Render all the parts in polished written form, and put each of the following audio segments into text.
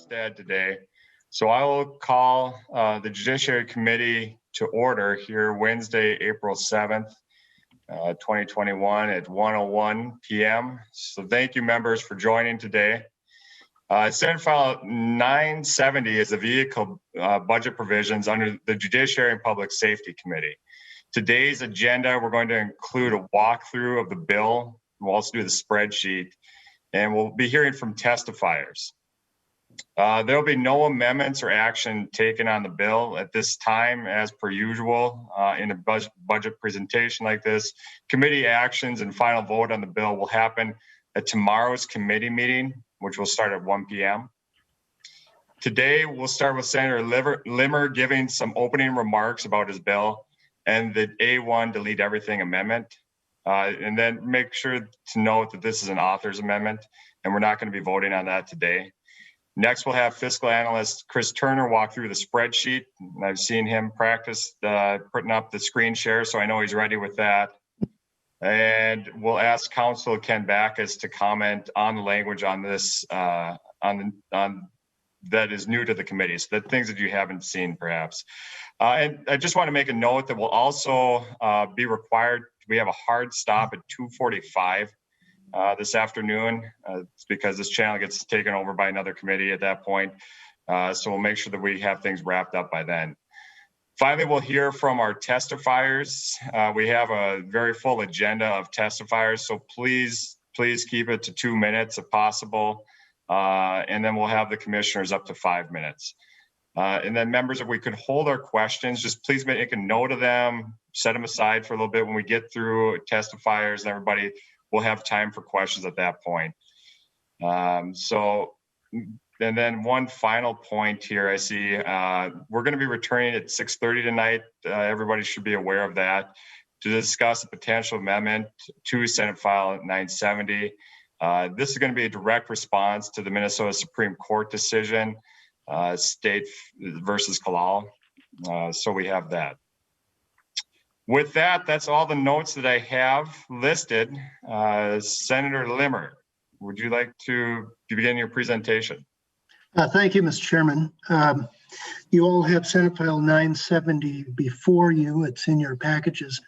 Hofstad today. So I will call the Judiciary Committee to order here Wednesday, April 7th, 2021 at 1:01 p.m. So thank you, members, for joining today. Senate File 970 is the vehicle budget provisions under the Judiciary and Public Safety Committee. Today's agenda, we're going to include a walkthrough of the bill. We'll also do the spreadsheet, and we'll be hearing from testifiers. There'll be no amendments or action taken on the bill at this time, as per usual in a budget presentation like this. Committee actions and final vote on the bill will happen at tomorrow's committee meeting, which will start at 1 p.m. Today, we'll start with Senator Limmer giving some opening remarks about his bill and the A1 delete everything amendment. And then make sure to note that this is an author's amendment and we're not going to be voting on that today. Next, we'll have fiscal analyst Chris Turner walk through the spreadsheet. And I've seen him practice putting up the screen share, so I know he's ready with that. And we'll ask Counsel Ken Backus to comment on the language on this, on that is new to the committee, so the things that you haven't seen perhaps. And I just want to make a note that we'll also be required, we have a hard stop at 2:45 this afternoon. It's because this channel gets taken over by another committee at that point. So we'll make sure that we have things wrapped up by then. Finally, we'll hear from our testifiers. We have a very full agenda of testifiers, so please keep it to 2 minutes if possible. And then we'll have the commissioners up to 5 minutes. And then members, if we could hold our questions, just please make a note of them, set them aside for a little bit. When we get through testifiers and everybody, we'll have time for questions at that point. And then one final point here, I see we're going to be returning at 6:30 tonight. Everybody should be aware of that, to discuss a potential amendment to Senate File 970. This is going to be a direct response to the Minnesota Supreme Court decision, State versus Kalal. So we have that. With that, that's all the notes that I have listed. Senator Limmer, would you like to begin your presentation? Thank you, Mr. Chairman. You all have Senate File 970 before you. It's in your packages.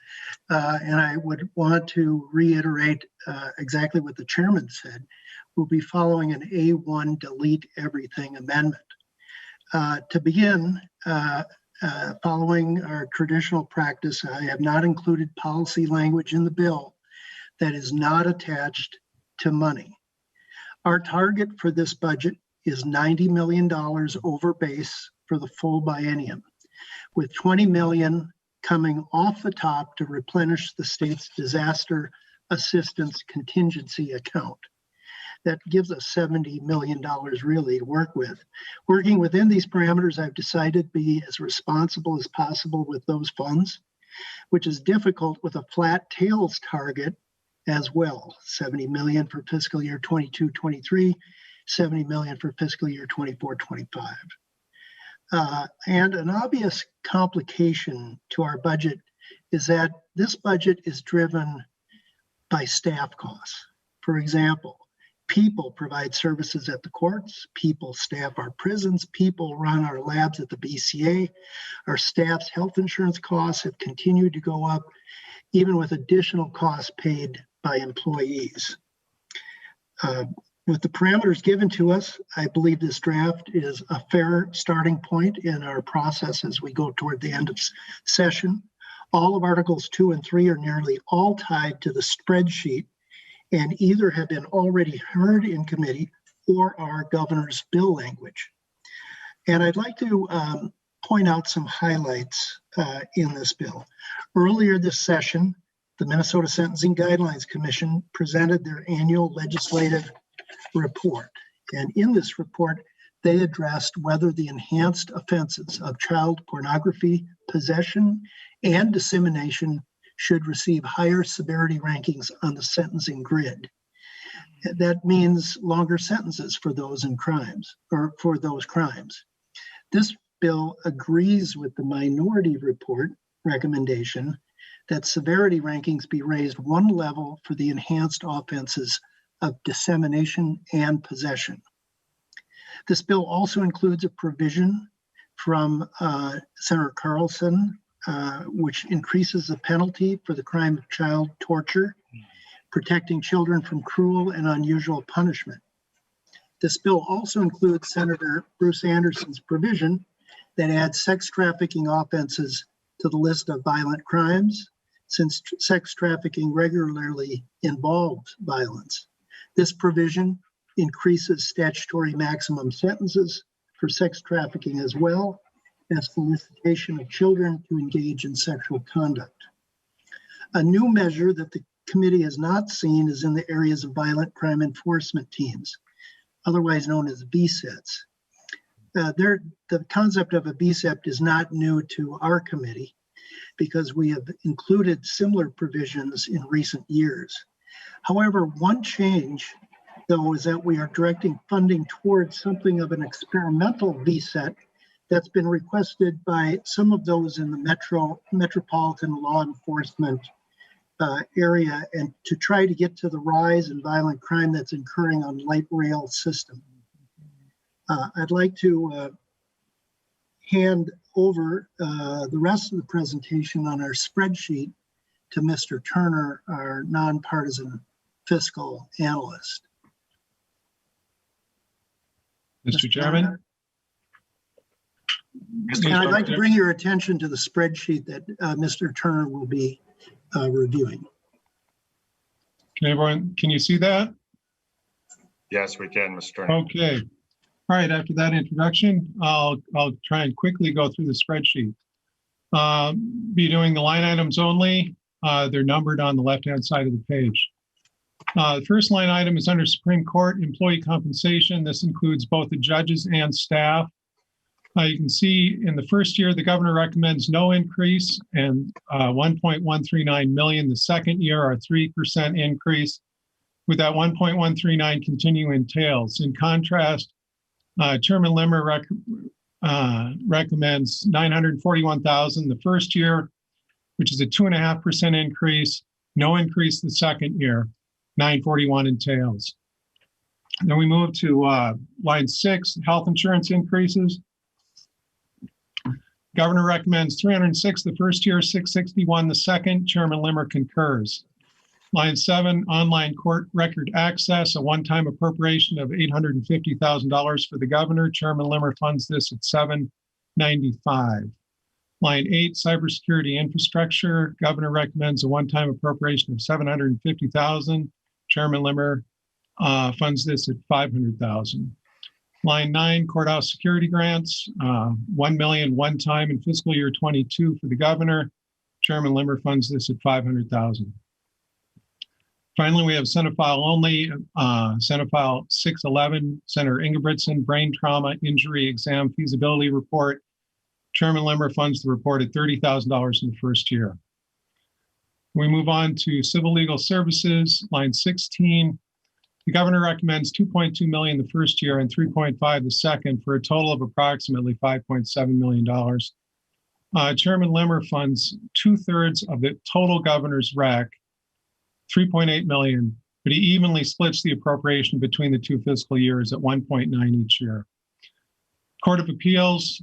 And I would want to reiterate exactly what the chairman said. We'll be following an A1 delete everything amendment. To begin, following our traditional practice, I have not included policy language in the bill that is not attached to money. Our target for this budget is $90 million over base for the full biennium, with $20 million coming off the top to replenish the state's disaster assistance contingency account. That gives us $70 million really to work with. Working within these parameters, I've decided to be as responsible as possible with those funds, which is difficult with a flat tails target as well. 70 million for fiscal year 22-23, 70 million for fiscal year 24-25. And an obvious complication to our budget is that this budget is driven by staff costs. For example, people provide services at the courts, people staff our prisons, people run our labs at the BCA. Our staff's health insurance costs have continued to go up, even with additional costs paid by employees. With the parameters given to us, I believe this draft is a fair starting point in our process as we go toward the end of session. All of Articles 2 and 3 are nearly all tied to the spreadsheet and either have been already heard in committee or are governor's bill language. And I'd like to point out some highlights in this bill. Earlier this session, the Minnesota Sentencing Guidelines Commission presented their annual legislative report. And in this report, they addressed whether the enhanced offenses of child pornography, possession, and dissemination should receive higher severity rankings on the sentencing grid. That means longer sentences for those crimes. This bill agrees with the minority report recommendation that severity rankings be raised one level for the enhanced offenses of dissemination and possession. This bill also includes a provision from Senator Carlson, which increases the penalty for the crime of child torture, protecting children from cruel and unusual punishment. This bill also includes Senator Bruce Anderson's provision that adds sex trafficking offenses to the list of violent crimes, since sex trafficking regularly involves violence. This provision increases statutory maximum sentences for sex trafficking as well as solicitation of children to engage in sexual conduct. A new measure that the committee has not seen is in the areas of violent crime enforcement teams, otherwise known as VCETs. The concept of a VCET is not new to our committee because we have included similar provisions in recent years. However, one change, though, is that we are directing funding towards something of an experimental VCET that's been requested by some of those in the metropolitan law enforcement area, and to try to get to the rise in violent crime that's occurring on light rail system. I'd like to hand over the rest of the presentation on our spreadsheet to Mr. Turner, our nonpartisan fiscal analyst. Mr. Chairman? And I'd like to bring your attention to the spreadsheet that Mr. Turner will be reviewing. Can you see that? Yes, we can, Mr. Turner. Okay. All right, after that introduction, I'll try and quickly go through the spreadsheet. Be doing the line items only. They're numbered on the left-hand side of the page. The first line item is under Supreme Court employee compensation. This includes both the judges and staff. You can see in the first year, the governor recommends no increase and 1.139 million. The second year, a 3% increase, with that 1.139 continuing in tails. In contrast, Chairman Limmer recommends 941,000 the first year, which is a 2.5% increase. No increase the second year, 941 in tails. Then we move to line 6, health insurance increases. Governor recommends 306 the first year, 661 the second. Chairman Limmer concurs. Line 7, online court record access, a one-time appropriation of $850,000 for the governor. Chairman Limmer funds this at $795. Line 8, cybersecurity infrastructure. Governor recommends a one-time appropriation of $750,000. Chairman Limmer funds this at $500,000. Line 9, courthouse security grants, $1 million one time in fiscal year 22 for the governor. Chairman Limmer funds this at $500,000. Finally, we have Senate file only, Senate file 611, Senator Ingebrigtsen, brain trauma injury exam feasibility report. Chairman Limmer funds the report at $30,000 in the first year. We move on to civil legal services, line 16. The governor recommends 2.2 million the first year and 3.5 the second, for a total of approximately $5.7 million. Chairman Limmer funds 2/3 of the total governor's rec, 3.8 million, but he evenly splits the appropriation between the two fiscal years at 1.9 each year. Court of Appeals,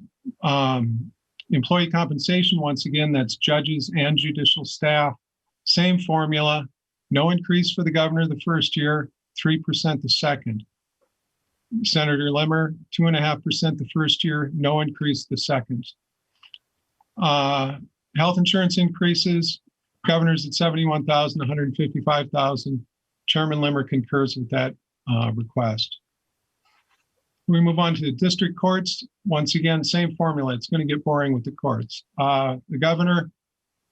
employee compensation, once again, that's judges and judicial staff. Same formula, no increase for the governor the first year, 3% the second. Senator Limmer, 2.5% the first year, no increase the second. Health insurance increases, governor's at 71,000, 155,000. Chairman Limmer concurs with that request. We move on to the district courts. Once again, same formula. It's going to get boring with the courts. The governor,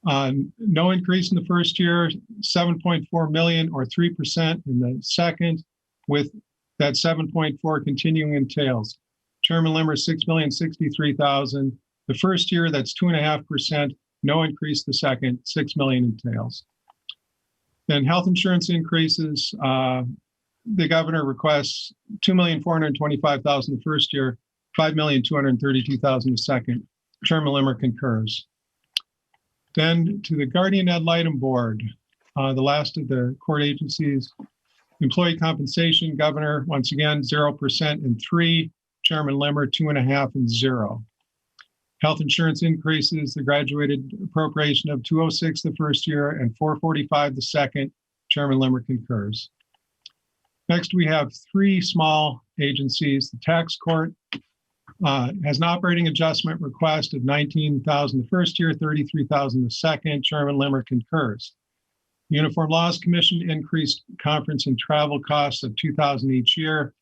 no increase in the first year, 7.4 million or 3% in the second, with that 7.4 continuing in tails. Chairman Limmer, 6,063,000. The first year, that's 2.5%. No increase the second, 6 million in tails. Then health insurance increases. The governor requests 2,425,000 the first year, 5,232,000 the second. Chairman Limmer concurs. Then to the Guardian Ad Litem Board, the last of the court agencies. Employee compensation, governor, once again, 0% and 3. Chairman Limmer, 2.5 and 0. Health insurance increases, the graduated appropriation of 206 the first year and 445 the second. Chairman Limmer concurs. Next, we have 3 small agencies. The tax court has an operating adjustment request of $19,000 the first year, $33,000 the second. Chairman Limmer concurs. Uniform Laws Commission increased conference and travel costs of $2,000 each year.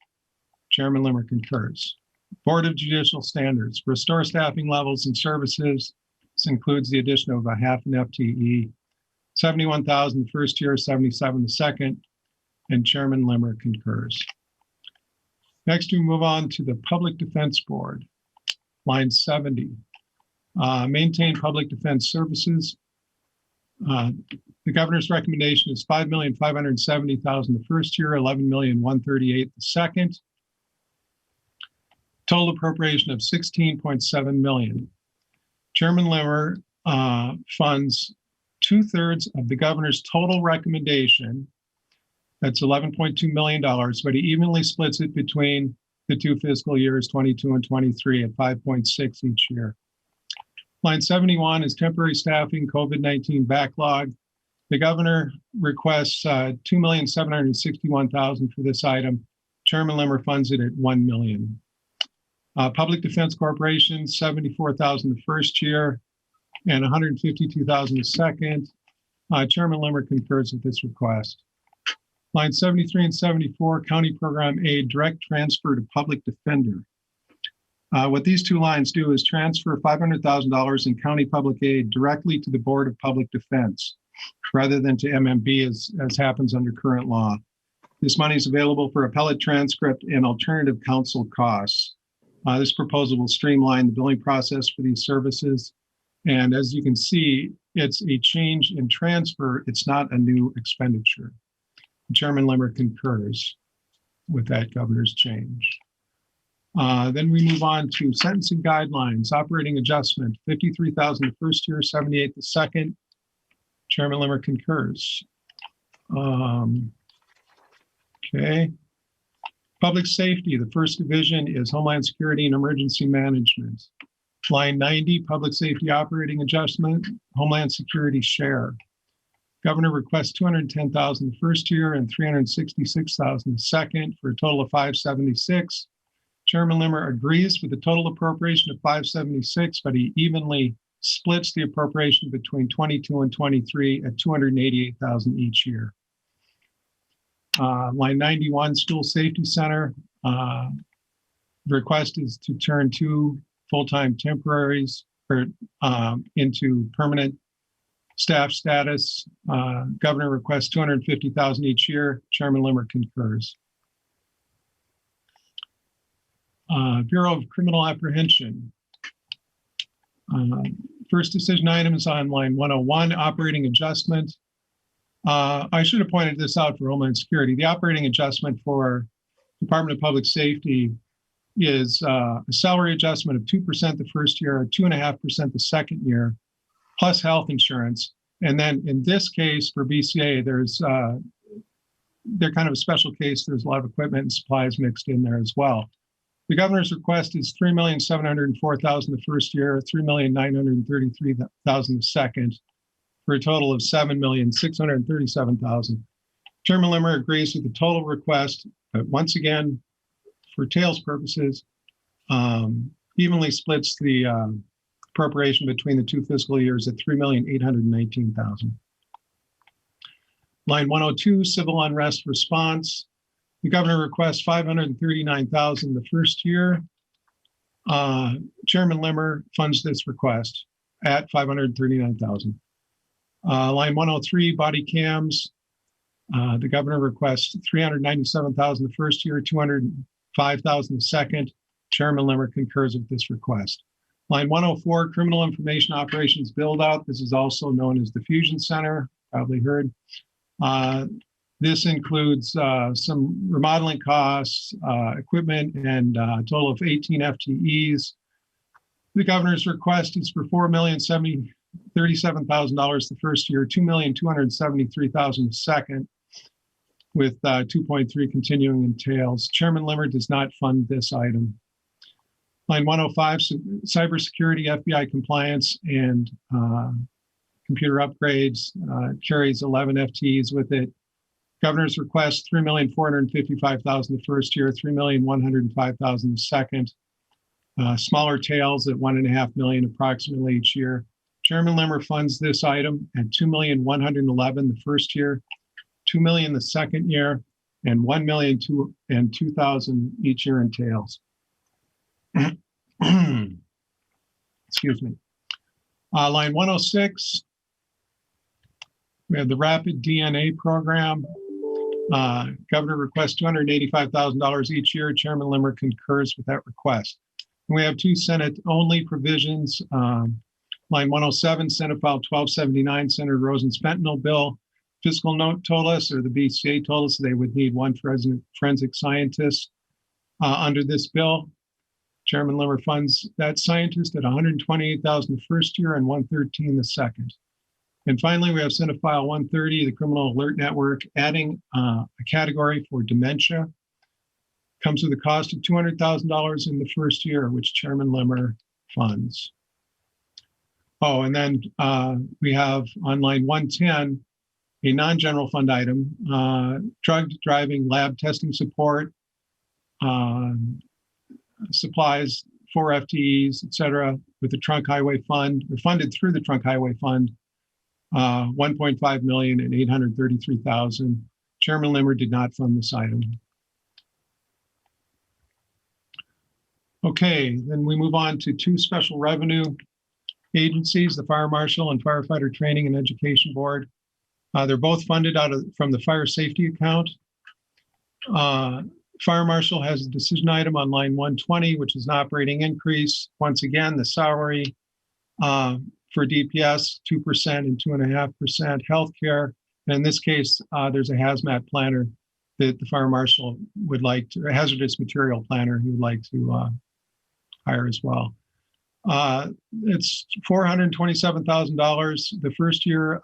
Chairman Limmer concurs. Board of Judicial Standards, restore staffing levels and services. This includes the addition of a half an FTE. $71,000 the first year, $77,000 the second, and Chairman Limmer concurs. Next, we move on to the Public Defense Board, line 70. Maintain public defense services. The governor's recommendation is $5,570,000 the first year, $11,138,000 the second. Total appropriation of $16.7 million. Chairman Limmer funds 2/3 of the governor's total recommendation. That's $11.2 million, but he evenly splits it between the 2 fiscal years, 22 and 23, at 5.6 each year. Line 71 is temporary staffing, COVID-19 backlog. The governor requests $2,761,000 for this item. Chairman Limmer funds it at $1 million. Public Defense Corporation, $74,000 the first year and $152,000 the second. Chairman Limmer concurs with this request. Line 73 and 74, County Program Aid, direct transfer to Public Defender. What these 2 lines do is transfer $500,000 in county public aid directly to the Board of Public Defense, rather than to MMB as happens under current law. This money is available for appellate transcript and alternative counsel costs. This proposal will streamline the billing process for these services. And as you can see, it's a change in transfer. It's not a new expenditure. Chairman Limmer concurs with that governor's change. Then we move on to sentencing guidelines, operating adjustment, $53,000 the first year, $78,000 the second. Chairman Limmer concurs. Okay. Public safety, the first division is Homeland Security and Emergency Management. Line 90, public safety operating adjustment, Homeland Security share. Governor requests $210,000 the first year and $366,000 the second, for a total of $576,000. Chairman Limmer agrees with the total appropriation of $576,000, but he evenly splits the appropriation between 22 and 23 at $288,000 each year. Line 91, School Safety Center. The request is to turn 2 full-time temporaries into permanent staff status. Governor requests $250,000 each year. Chairman Limmer concurs. Bureau of Criminal Apprehension. First decision item is on line 101, operating adjustment. I should have pointed this out for Homeland Security. The operating adjustment for Department of Public Safety is a salary adjustment of 2% the first year, 2.5% the second year, plus health insurance. And then in this case for BCA, they're kind of a special case. There's a lot of equipment and supplies mixed in there as well. The governor's request is $3,704,000 the first year, $3,933,000 the second, for a total of $7,637,000. Chairman Limmer agrees with the total request, but once again, for tails purposes, evenly splits the appropriation between the 2 fiscal years at $3,819,000. Line 102, civil unrest response. The governor requests $539,000 the first year. Chairman Limmer funds this request at $539,000. Line 103, body cams. The governor requests $397,000 the first year, $205,000 the second. Chairman Limmer concurs with this request. Line 104, criminal information operations build out. This is also known as the Fusion Center, probably heard. This includes some remodeling costs, equipment, and a total of 18 FTEs. The governor's request is for $4,037,000 the first year, $2,273,000 the second, with 2.3 continuing entails. Chairman Limmer does not fund this item. Line 105, cybersecurity, FBI compliance, and computer upgrades carries 11 FTEs with it. Governor's request, $3,455,000 the first year, $3,105,000 the second. Smaller tails at $1.5 million approximately each year. Chairman Limmer funds this item at $2,111,000 the first year, $2 million the second year, and $1,202,000 each year in tails. Excuse me. Line 106, we have the Rapid DNA program. Governor requests $285,000 each year. Chairman Limmer concurs with that request. We have two Senate-only provisions. Line 107, Senate File 1279, Senator Rosen's fentanyl bill. Fiscal note told us, or the BCA told us, they would need one forensic scientist under this bill. Chairman Limmer funds that scientist at $128,000 the first year and $113,000 the second. And finally, we have Senate File 130, the Criminal Alert Network, adding a category for dementia. Comes with a cost of $200,000 in the first year, which Chairman Limmer funds. Oh, and then we have on line 110, a non-general fund item, drug driving lab testing support, supplies, 4 FTEs, et cetera, with the Trunk Highway Fund, or funded through the Trunk Highway Fund, $1.5 million and $833,000. Chairman Limmer did not fund this item. Okay, then we move on to 2 special revenue agencies, the Fire Marshal and Firefighter Training and Education Board. They're both funded from the fire safety account. Fire Marshal has a decision item on line 120, which is an operating increase. Once again, the salary for DPS, 2% and 2.5%. Healthcare, and in this case, there's a hazmat planner that the Fire Marshal would like to, a hazardous material planner he would like to hire as well. It's $427,000 the first year,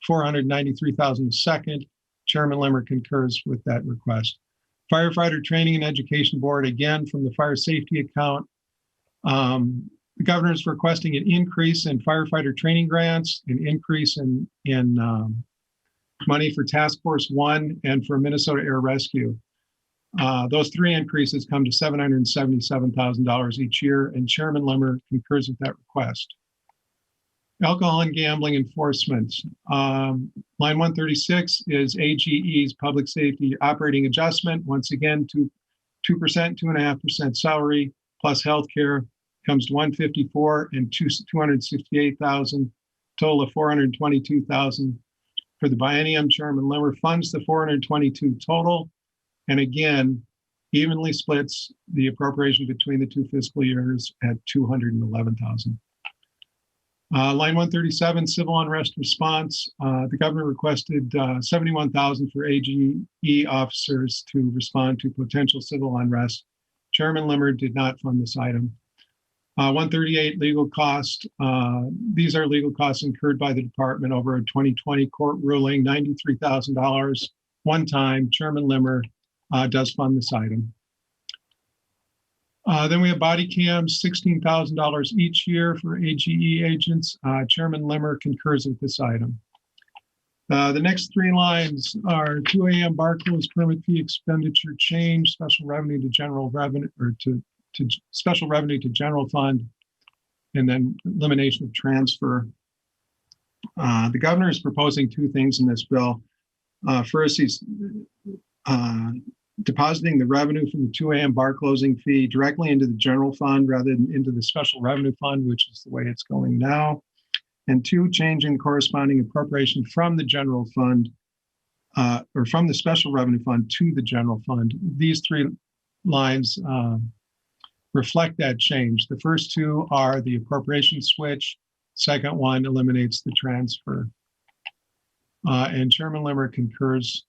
$493,000 the second. Chairman Limmer concurs with that request. Firefighter Training and Education Board, again, from the fire safety account. The governor is requesting an increase in firefighter training grants, an increase in money for Task Force 1 and for Minnesota Air Rescue. Those 3 increases come to $777,000 each year, and Chairman Limmer concurs with that request. Alcohol and gambling enforcement. Line 136 is AGE's public safety operating adjustment. Once again, 2%, 2.5% salary plus healthcare comes to $154,000 and $268,000, total of $422,000 for the biennium. Chairman Limmer funds the $422,000 total, and again, evenly splits the appropriation between the 2 fiscal years at $211,000. Line 137, civil unrest response. The governor requested $71,000 for AGE officers to respond to potential civil unrest. Chairman Limmer did not fund this item. 138, legal cost. These are legal costs incurred by the department over a 2020 court ruling, $93,000 one time. Chairman Limmer does fund this item. Then we have body cams, $16,000 each year for AGE agents. Chairman Limmer concurs with this item. The next 3 lines are 2 a.m. bar close permit fee expenditure change, special revenue to general revenue, or to special revenue to general fund, and then elimination of transfer. The governor is proposing 2 things in this bill. First, he's depositing the revenue from the 2 a.m. bar closing fee directly into the general fund rather than into the special revenue fund, which is the way it's going now. And 2, changing the corresponding appropriation from the general fund or from the special revenue fund to the general fund. These 3 lines reflect that change. The first 2 are the appropriation switch. Second one eliminates the transfer. And Chairman Limmer concurs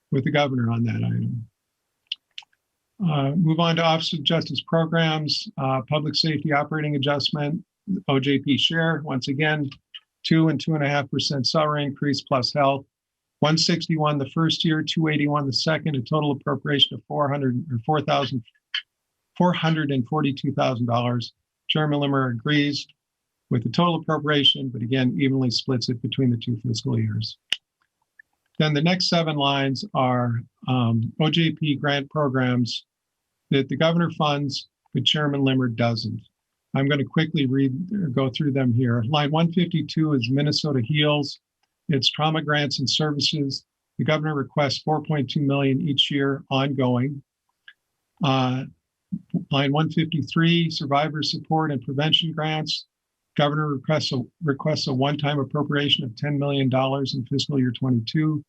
with the governor on that item. Move on to Office of Justice Programs, Public Safety Operating Adjustment, OJP share. Once again, 2 and 2.5% salary increase plus health. $161 the first year, $281 the second, a total appropriation of $4,400 $442,000. Chairman Limmer agrees with the total appropriation, but again, evenly splits it between the 2 fiscal years. Then the next 7 lines are OJP grant programs that the governor funds, but Chairman Limmer doesn't. I'm going to quickly go through them here. Line 152 is Minnesota Heals. It's trauma grants and services. The governor requests $4.2 million each year ongoing. Line 153, survivor support and prevention grants. Governor requests a one-time appropriation of $10 million in fiscal year 22.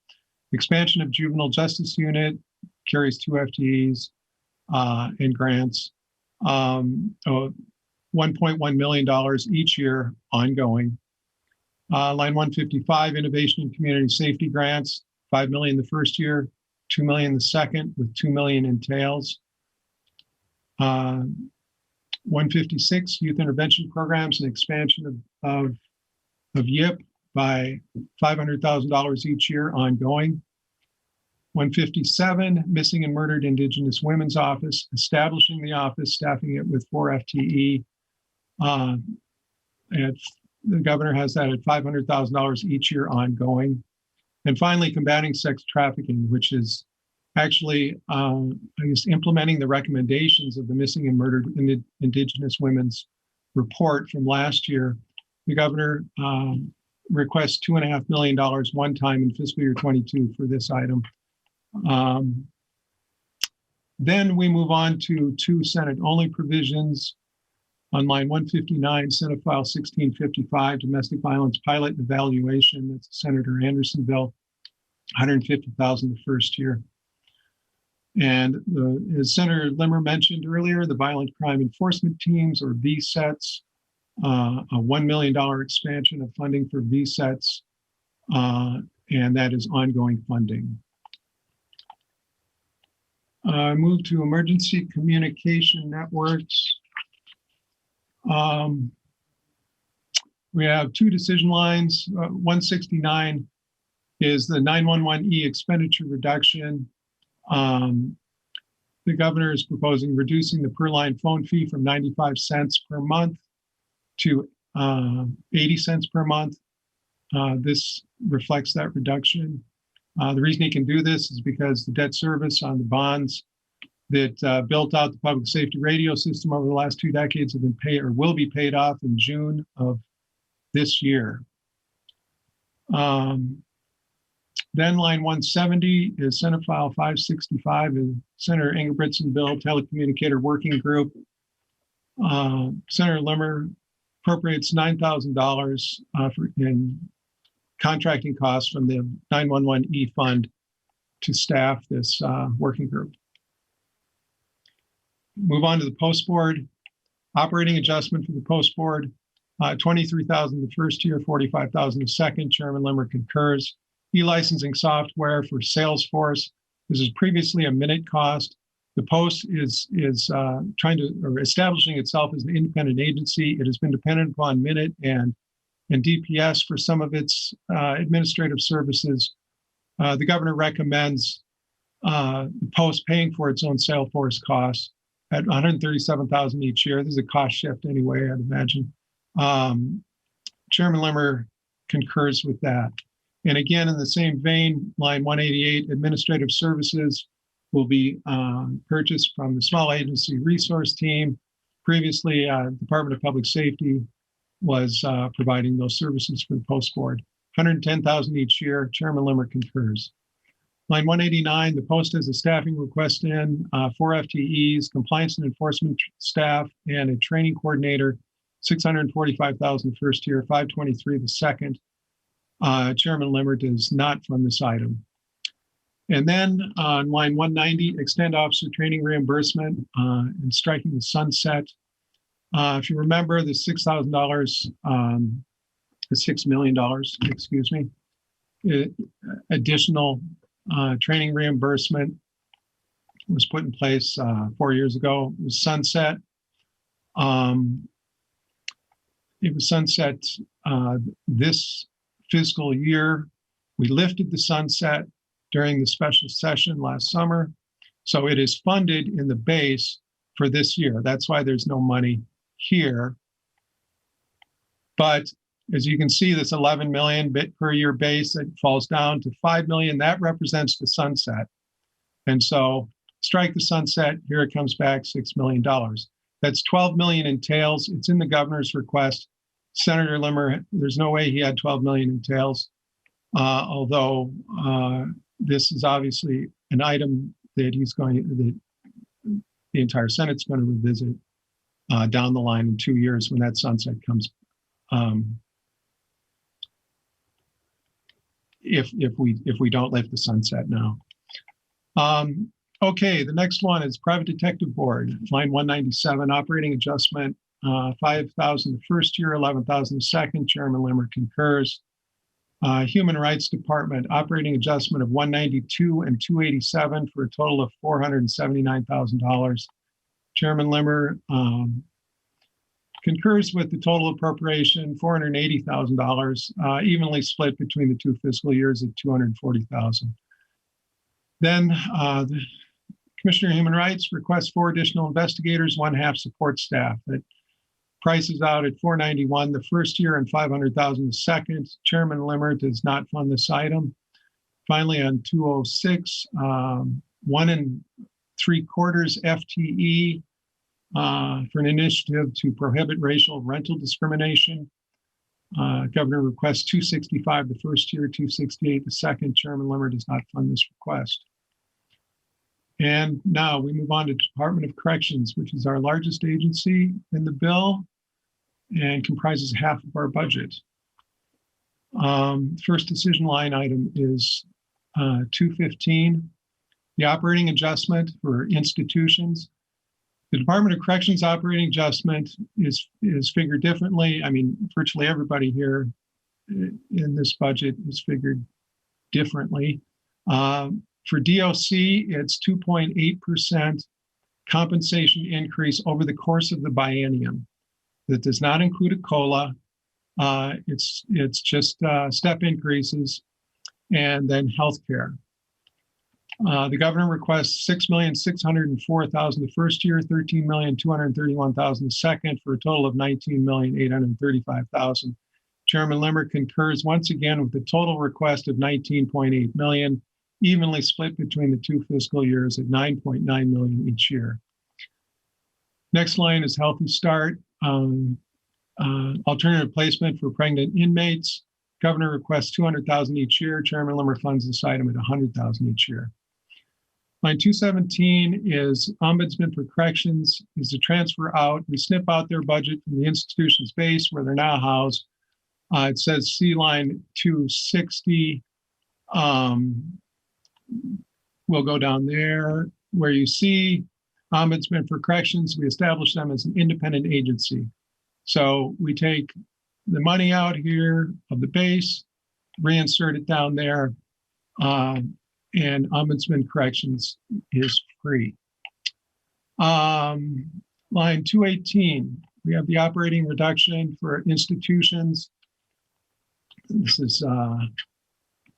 Expansion of juvenile justice unit carries 2 FTEs in grants. $1.1 million each year ongoing. Line 155, innovation and community safety grants, $5 million the first year, $2 million the second, with $2 million in tails. 156, youth intervention programs and expansion of YIP by $500,000 each year ongoing. 157, missing and murdered Indigenous Women's Office, establishing the office, staffing it with 4 FTE. And the governor has that at $500,000 each year ongoing. And finally, combating sex trafficking, which is actually, I guess, implementing the recommendations of the Missing and Murdered Indigenous Women's report from last year. The governor requests $2.5 million one time in fiscal year 22 for this item. Then we move on to 2 Senate-only provisions. On line 159, Senate File 1655, domestic violence pilot evaluation. That's Senator Anderson bill, $150,000 the first year. And as Senator Limmer mentioned earlier, the violent crime enforcement teams, or VSETs, a $1 million expansion of funding for VSETs, and that is ongoing funding. Move to emergency communication networks. We have 2 decision lines. 169 is the 911E expenditure reduction. The governor is proposing reducing the per line phone fee from 95 cents per month to 80 cents per month. This reflects that reduction. The reason he can do this is because the debt service on the bonds that built out the public safety radio system over the last 2 decades have been paid or will be paid off in June of this year. Then line 170 is Senate File 565, is Senator Ingebrigtsen bill, telecommunicator working group. Senator Limmer appropriates $9,000 in contracting costs from the 911E fund to staff this working group. Move on to the post board. Operating adjustment for the post board, $23,000 the first year, $45,000 the second. Chairman Limmer concurs. E-licensing software for Salesforce. This is previously a minute cost. The Post is establishing itself as an independent agency. It has been dependent upon Minute and DPS for some of its administrative services. The governor recommends the Post paying for its own Salesforce costs at $137,000 each year. This is a cost shift anyway, I'd imagine. Chairman Limmer concurs with that. And again, in the same vein, line 188, administrative services will be purchased from the small agency resource team. Previously, Department of Public Safety was providing those services for the Post Board. $110,000 each year. Chairman Limmer concurs. Line 189, the Post has a staffing request in, 4 FTEs, compliance and enforcement staff, and a training coordinator, $645,000 the first year, $523,000 the second. Chairman Limmer does not fund this item. And then on line 190, extend officer training reimbursement and striking the sunset. If you remember, the $6,000, the $6 million, excuse me, additional training reimbursement was put in place 4 years ago. It was sunset. It was sunset this fiscal year. We lifted the sunset during the special session last summer. So it is funded in the base for this year. That's why there's no money here. But as you can see, this 11 million per year base, it falls down to 5 million. That represents the sunset. And so strike the sunset, here it comes back, $6 million. That's 12 million in tails. It's in the governor's request. Senator Limmer, there's no way he had 12 million in tails, although this is obviously an item that that the entire Senate's going to revisit down the line in 2 years when that sunset comes. If we don't lift the sunset now. Okay, the next one is Private Detective Board, line 197, operating adjustment, 5,000 the first year, 11,000 the second. Chairman Limmer concurs. Human Rights Department, operating adjustment of 192 and 287 for a total of $479,000. Chairman Limmer concurs with the total appropriation, $480,000, evenly split between the 2 fiscal years at $240,000. Then the Commissioner of Human Rights requests 4 additional investigators, 1/2 support staff. That prices out at $491 the first year and $500,000 the second. Chairman Limmer does not fund this item. Finally, on 206, 1 3/4 FTE for an initiative to prohibit racial rental discrimination. Governor requests $265 the first year, $268 the second. Chairman Limmer does not fund this request. And now we move on to Department of Corrections, which is our largest agency in the bill and comprises half of our budget. First decision line item is 215, the operating adjustment for institutions. The Department of Corrections operating adjustment is figured differently. I mean, virtually everybody here in this budget is figured differently. For DOC, it's 2.8% compensation increase over the course of the biennium. That does not include a COLA. It's just step increases and then healthcare. The governor requests $6,604,000 the first year, $13,231,000 the second, for a total of $19,835,000. Chairman Limmer concurs once again with the total request of $19.8 million, evenly split between the 2 fiscal years at $9.9 million each year. Next line is Healthy Start, alternative placement for pregnant inmates. Governor requests $200,000 each year. Chairman Limmer funds this item at $100,000 each year. Line 217 is Ombudsman for Corrections, is a transfer out. We snip out their budget from the institution's base where they're now housed. It says C line 260. We'll go down there where you see Ombudsman for Corrections. We establish them as an independent agency. So we take the money out here of the base, reinsert it down there, and Ombudsman Corrections is free. Line 218, we have the operating reduction for institutions. This is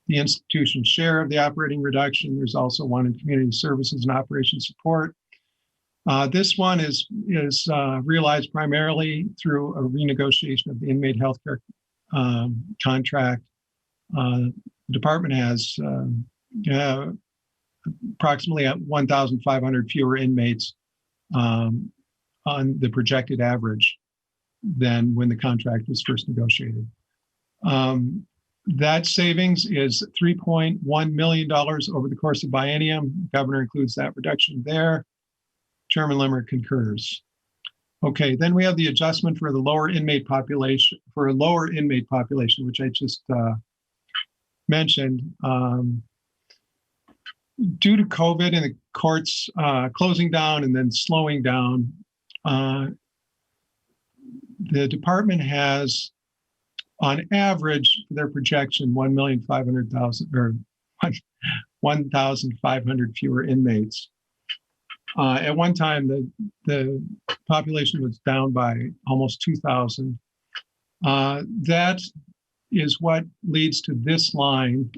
the institution's share of the operating reduction. There's also one in community services and operation support. This one is realized primarily through a renegotiation of the inmate healthcare contract. The department has approximately 1,500 fewer inmates on the projected average than when the contract was first negotiated. That savings is $3.1 million over the course of biennium. The governor includes that reduction there. Chairman Limmer concurs. Okay, then we have the adjustment for the lower inmate population, which I just mentioned. Due to COVID and the courts closing down and then slowing down, the department has, on average, for their projection, 1,500,000 or 1,500 fewer inmates. At one time, the population was down by almost 2,000. That is what leads to this line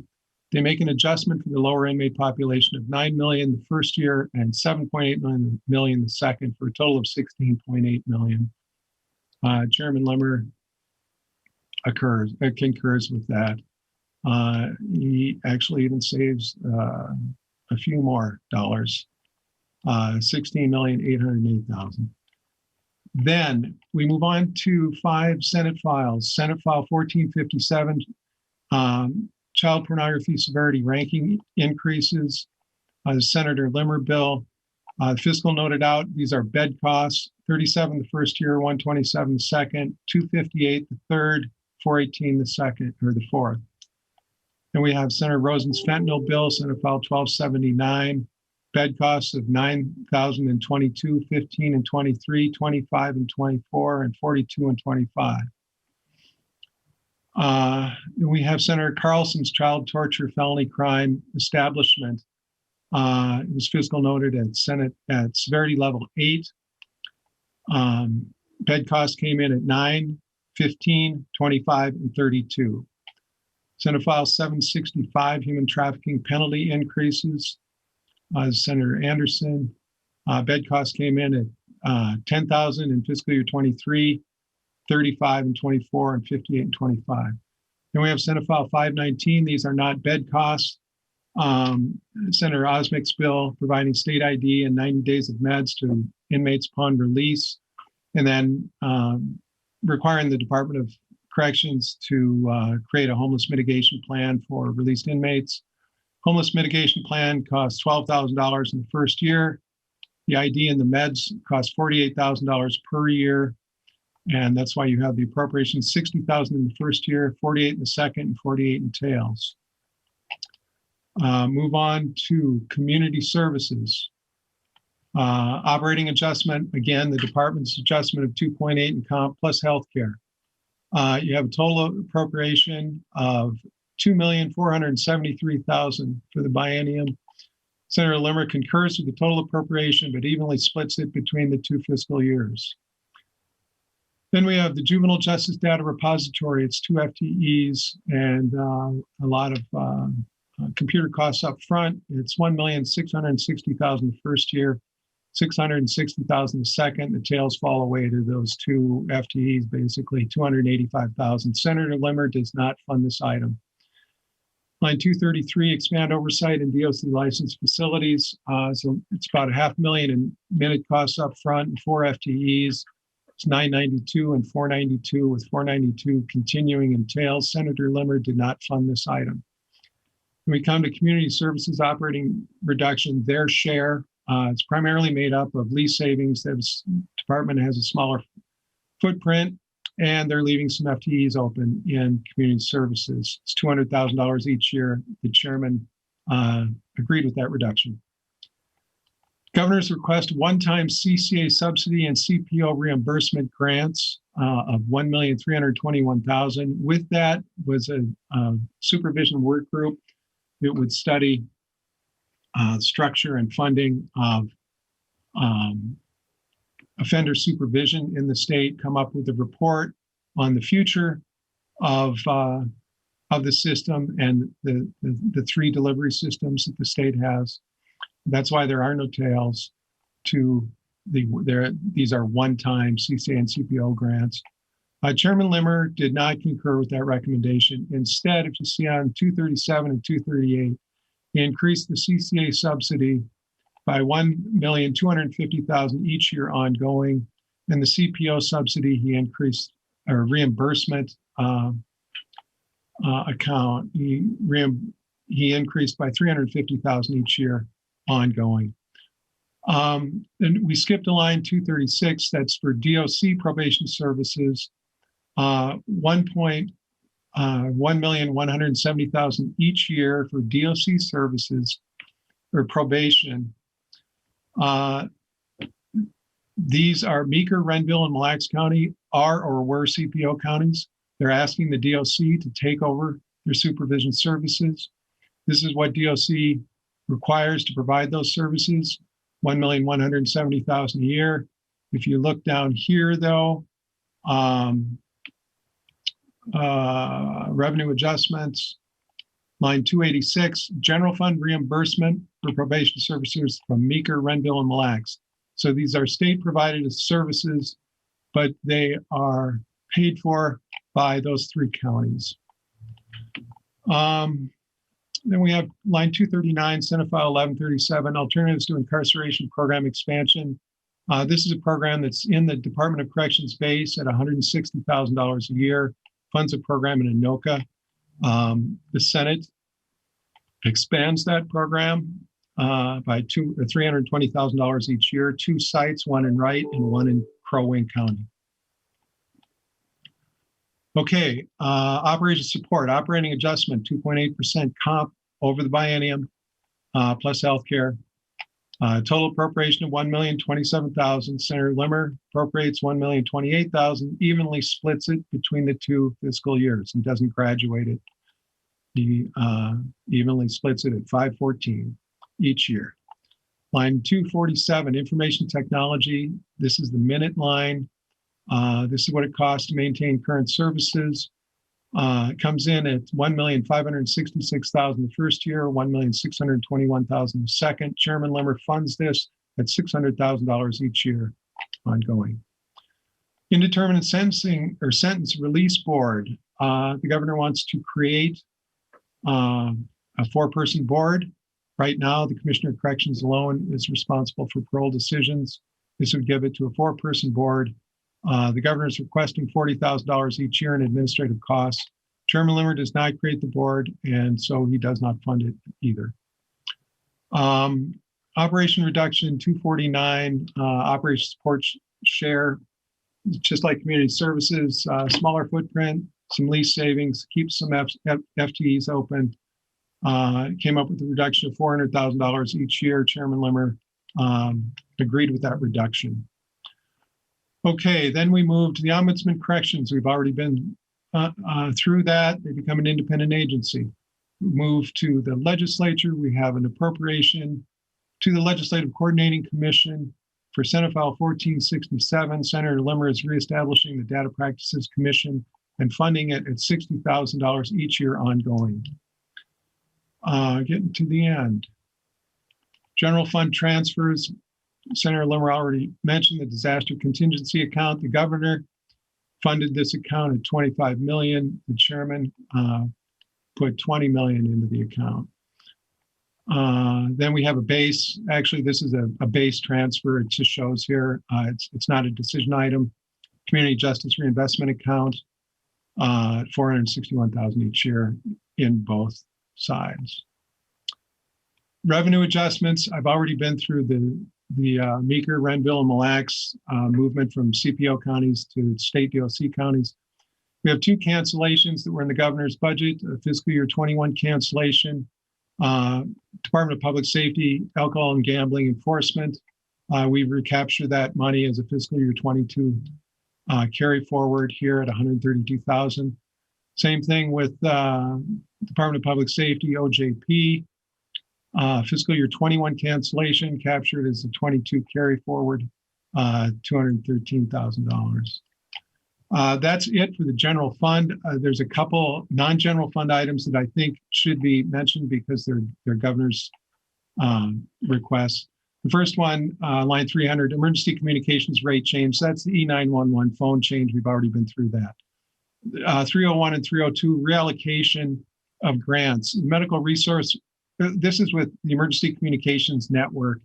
They make an adjustment for the lower inmate population of 9 million the first year and 7.8 million the second, for a total of 16.8 million. Chairman Limmer concurs with that. He actually even saves a few more dollars, 16,808,000. Then we move on to 5 Senate files. Senate File 1457, child pornography severity ranking increases. Senator Limmer bill. Fiscal noted out, these are bed costs, 37 the first year, 127 the second, 258 the third, 418 the second or the fourth. And we have Senator Rosen's fentanyl bill, Senate File 1279, bed costs of 9,000 in 22, 15 and 23, 25 and 24, and 42 and 25. We have Senator Carlson's child torture felony crime establishment. It was fiscal noted at Senate at severity level 8. Bed costs came in at 9, 15, 25, and 32. Senate File 765, human trafficking penalty increases. Senator Anderson, bed costs came in at 10,000 in fiscal year 23, 35 and 24, and 58 and 25. Then we have Senate File 519. These are not bed costs. Senator Osmick's bill providing state ID and 90 days of meds to inmates upon release, and then requiring the Department of Corrections to create a homeless mitigation plan for released inmates. Homeless mitigation plan costs $12,000 in the first year. The ID and the meds cost $48,000 per year. And that's why you have the appropriation $60,000 in the first year, $48,000 in the second, and $48,000 in tails. Move on to community services. Operating adjustment, again, the department's adjustment of 2.8 in comp plus healthcare. You have a total appropriation of $2,473,000 for the biennium. Senator Limmer concurs with the total appropriation, but evenly splits it between the 2 fiscal years. Then we have the Juvenile Justice Data Repository. It's 2 FTEs and a lot of computer costs up front. It's $1,660,000 the first year, $660,000 the second. The tails fall away to those 2 FTEs, basically $285,000. Senator Limmer does not fund this item. Line 233, expand oversight in DOC licensed facilities. So it's about $500,000 in minute costs up front and 4 FTEs. It's 992 and 492, with 492 continuing in tails. Senator Limmer did not fund this item. When we come to community services operating reduction, their share, it's primarily made up of lease savings. The department has a smaller footprint, and they're leaving some FTEs open in community services. It's $200,000 each year. The chairman agreed with that reduction. Governor's request one-time CCA subsidy and CPO reimbursement grants of $1,321,000. With that was a supervision work group that would study structure and funding of offender supervision in the state, come up with a report on the future of the system and the 3 delivery systems that the state has. That's why there are no tails to these are one-time CCA and CPO grants. Chairman Limmer did not concur with that recommendation. Instead, if you see on 237 and 238, he increased the CCA subsidy by $1,250,000 each year ongoing, and the CPO subsidy he increased, or reimbursement account he increased by $350,000 each year ongoing. And we skipped a line 236. That's for DOC probation services. $1,170,000 each year for DOC services or probation. These are Meeker, Renville, and Mille Lacs County are or were CPO counties. They're asking the DOC to take over their supervision services. This is what DOC requires to provide those services, $1,170,000 a year. If you look down here, though, revenue adjustments, Line 286, general fund reimbursement for probation services from Meeker, Renville, and Mille Lacs. So these are state-provided services, but they are paid for by those 3 counties. Then we have line 239, Senate File 1137, Alternatives to Incarceration Program Expansion. This is a program that's in the Department of Corrections base at $160,000 a year, funds a program in Anoka. The Senate expands that program by $320,000 each year, 2 sites, one in Wright and one in Crow Wing County. Okay, operation support, operating adjustment, 2.8% comp over the biennium, plus healthcare. Total appropriation of $1,027,000. Senator Limmer appropriates $1,028,000, evenly splits it between the 2 fiscal years. He doesn't graduate it. He evenly splits it at $514 each year. Line 247, information technology. This is the minute line. This is what it costs to maintain current services. It comes in at $1,566,000 the first year, $1,621,000 the second. Chairman Limmer funds this at $600,000 each year ongoing. Indeterminate sentencing or sentence release board. The governor wants to create a 4-person board. Right now, the Commissioner of Corrections alone is responsible for parole decisions. This would give it to a 4-person board. The governor is requesting $40,000 each year in administrative costs. Chairman Limmer does not create the board, and so he does not fund it either. Operation reduction 249, operation support share, just like community services, smaller footprint, some lease savings, keeps some FTEs open. Came up with a reduction of $400,000 each year. Chairman Limmer agreed with that reduction. Okay, then we move to the Ombudsman Corrections. We've already been through that. They become an independent agency. Move to the legislature. We have an appropriation to the Legislative Coordinating Commission for Senate File 1467. Senator Limmer is reestablishing the Data Practices Commission and funding it at $60,000 each year ongoing. Getting to the end. General fund transfers. Senator Limmer already mentioned the disaster contingency account. The governor funded this account at $25 million. The chairman put $20 million into the account. Then we have a base. Actually, this is a base transfer. It just shows here. It's not a decision item. Community Justice Reinvestment Account, $461,000 each year in both sides. Revenue adjustments. I've already been through the Meeker, Renville, and Mille Lacs movement from CPO counties to state DOC counties. We have 2 cancellations that were in the governor's budget, a fiscal year 21 cancellation, Department of Public Safety, alcohol and gambling enforcement. We recaptured that money as a fiscal year 22 carry forward here at $132,000. Same thing with Department of Public Safety, OJP. Fiscal year 21 cancellation captured as a 22 carry forward, $213,000. That's it for the general fund. There's a couple non-general fund items that I think should be mentioned because they're governor's requests. The first one, line 300, emergency communications rate change. That's the E911 phone change. We've already been through that. 301 and 302, reallocation of grants. Medical resource. This is with the Emergency Communications Network.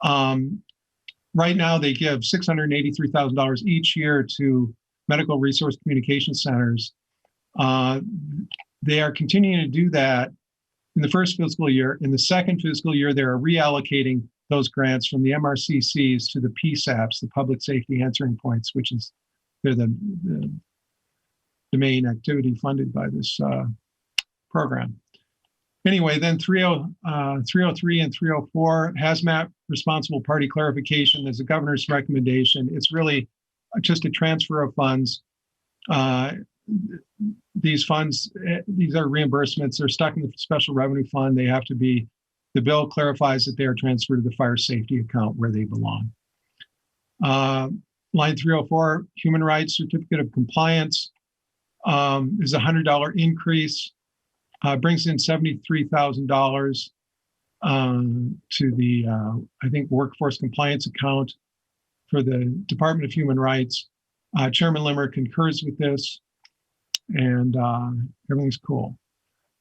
Right now, they give $683,000 each year to medical resource communication centers. They are continuing to do that in the first fiscal year. In the second fiscal year, they are reallocating those grants from the MRCCs to the PSAPs, the Public Safety Answering Points, which is they're the main activity funded by this program. Anyway, then 303 and 304, hazmat responsible party clarification is the governor's recommendation. It's really just a transfer of funds. These funds, these are reimbursements. They're stuck in the special revenue fund. They have to be, the bill clarifies that they are transferred to the fire safety account where they belong. Line 304, human rights certificate of compliance is a $100 increase Brings in $73,000 to the, I think, workforce compliance account for the Department of Human Rights. Chairman Limmer concurs with this, and everything's cool.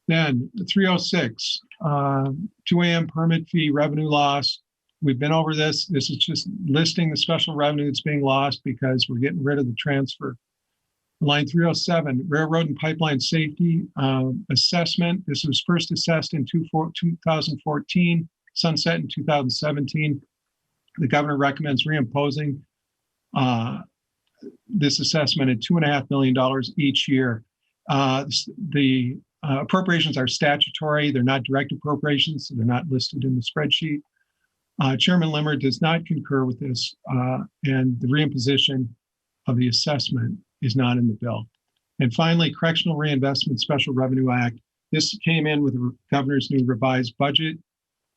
Then 306, 2 a.m. permit fee revenue loss. We've been over this. This is just listing the special revenue that's being lost because we're getting rid of the transfer. Line 307, railroad and pipeline safety assessment. This was first assessed in 2014, sunset in 2017. The governor recommends reimposing this assessment at $2.5 million each year. The appropriations are statutory. They're not direct appropriations, so they're not listed in the spreadsheet. Chairman Limmer does not concur with this, and the reimposition of the assessment is not in the bill. And finally, Correctional Reinvestment Special Revenue Act. This came in with the governor's new revised budget.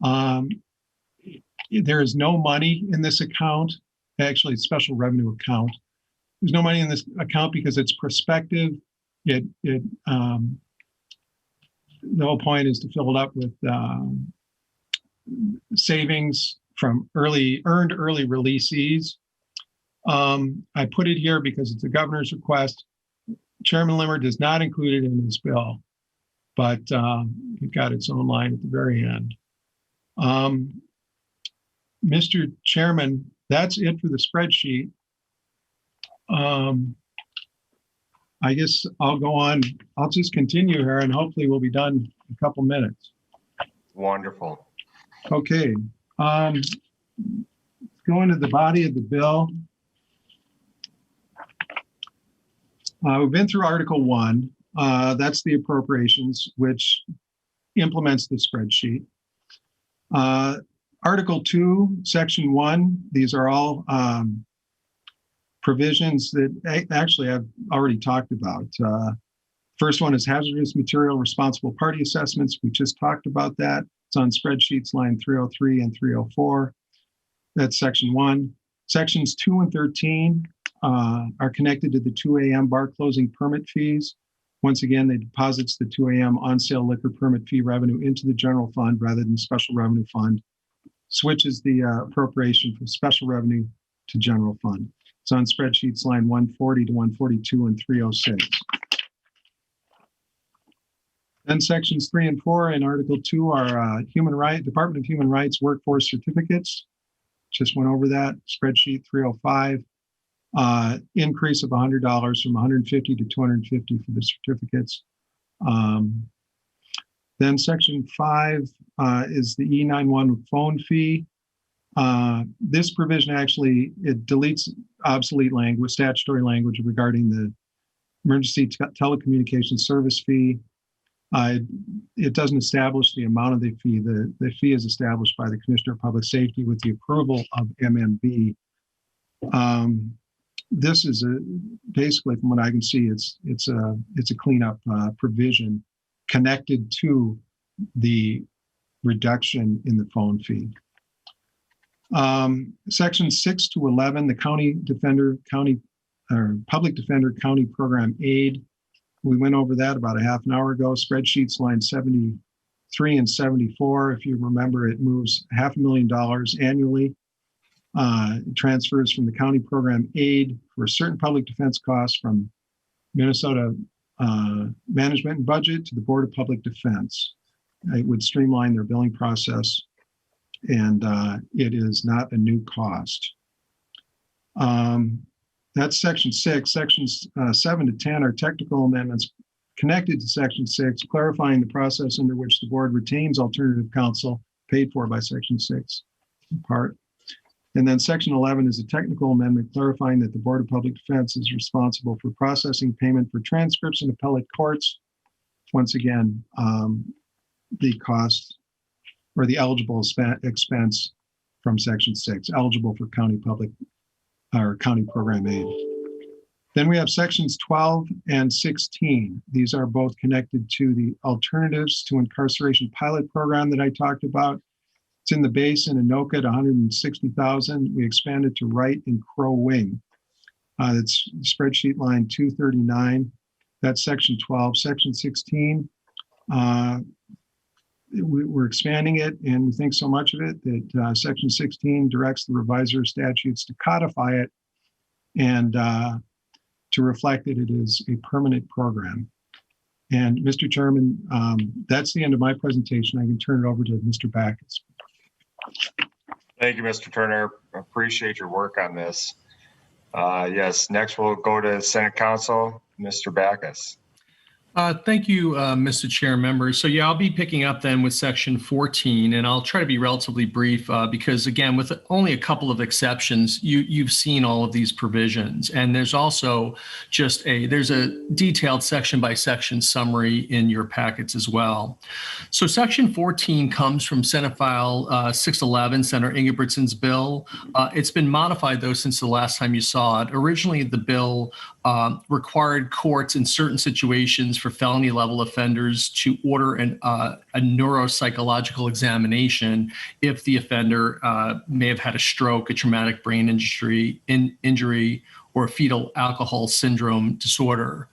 There is no money in this account, actually special revenue account. There's no money in this account because it's prospective. The whole point is to fill it up with savings from earned early releasees. I put it here because it's the governor's request. Chairman Limmer does not include it in his bill, but it got its own line at the very end. Mr. Chairman, that's it for the spreadsheet. I guess I'll go on. I'll just continue here and hopefully we'll be done in a couple minutes. Wonderful. Okay. Going to the body of the bill. We've been through Article 1. That's the appropriations, which implements the spreadsheet. Article 2, Section 1, these are all provisions that actually I've already talked about. First one is hazardous material responsible party assessments. We just talked about that. It's on spreadsheets line 303 and 304. That's Section 1. Sections 2 and 13 are connected to the 2 a.m. bar closing permit fees. Once again, they deposits the 2 a.m. on-sale liquor permit fee revenue into the general fund rather than special revenue fund. Switches the appropriation from special revenue to general fund. It's on spreadsheets line 140 to 142 and 306. Then sections 3 and 4 in Article 2 are Department of Human Rights workforce certificates. Just went over that. Spreadsheet 305. Increase of $100 from 150 to 250 for the certificates. Then section 5 is the E911 phone fee. This provision actually, it deletes obsolete language, statutory language regarding the emergency telecommunications service fee. It doesn't establish the amount of the fee. The fee is established by the Commissioner of Public Safety with the approval of MMB. This is basically, from what I can see, it's a cleanup provision connected to the reduction in the phone fee. Section 6 to 11, the Public Defender County Program Aid. We went over that about a half an hour ago. Spreadsheets line 73 and 74. If you remember, it moves $500,000 annually. It transfers from the county program aid for certain public defense costs from Minnesota Management and Budget to the Board of Public Defense. It would streamline their billing process, and it is not a new cost. That's section 6. Sections 7 to 10 are technical amendments connected to section 6, clarifying the process under which the board retains alternative counsel paid for by section 6 in part. And then section 11 is a technical amendment clarifying that the Board of Public Defense is responsible for processing payment for transcripts in appellate courts. Once again, the cost or the eligible expense from section 6, eligible for county public or county program aid. Then we have sections 12 and 16. These are both connected to the Alternatives to Incarceration pilot program that I talked about. It's in the base in Anoka at $160,000. We expanded to Wright and Crow Wing. That's spreadsheet line 239. That's section 12. Section 16 We're expanding it, and we think so much of it that Section 16 directs the reviser of statutes to codify it and to reflect that it is a permanent program. And Mr. Chairman, that's the end of my presentation. I can turn it over to Mr. Backus. Thank you, Mr. Turner. Appreciate your work on this. Yes, next we'll go to Senate Counsel, Mr. Backus. Thank you, Mr. Chair, members. So yeah, I'll be picking up then with section 14, and I'll try to be relatively brief because again, with only a couple of exceptions, you've seen all of these provisions. And there's also just there's a detailed section by section summary in your packets as well. So section 14 comes from Senate File 611, Senator Ingebrigtsen's bill. It's been modified though since the last time you saw it. Originally, the bill required courts in certain situations for felony level offenders to order a neuropsychological examination if the offender may have had a stroke, a traumatic brain injury, or a fetal alcohol syndrome disorder.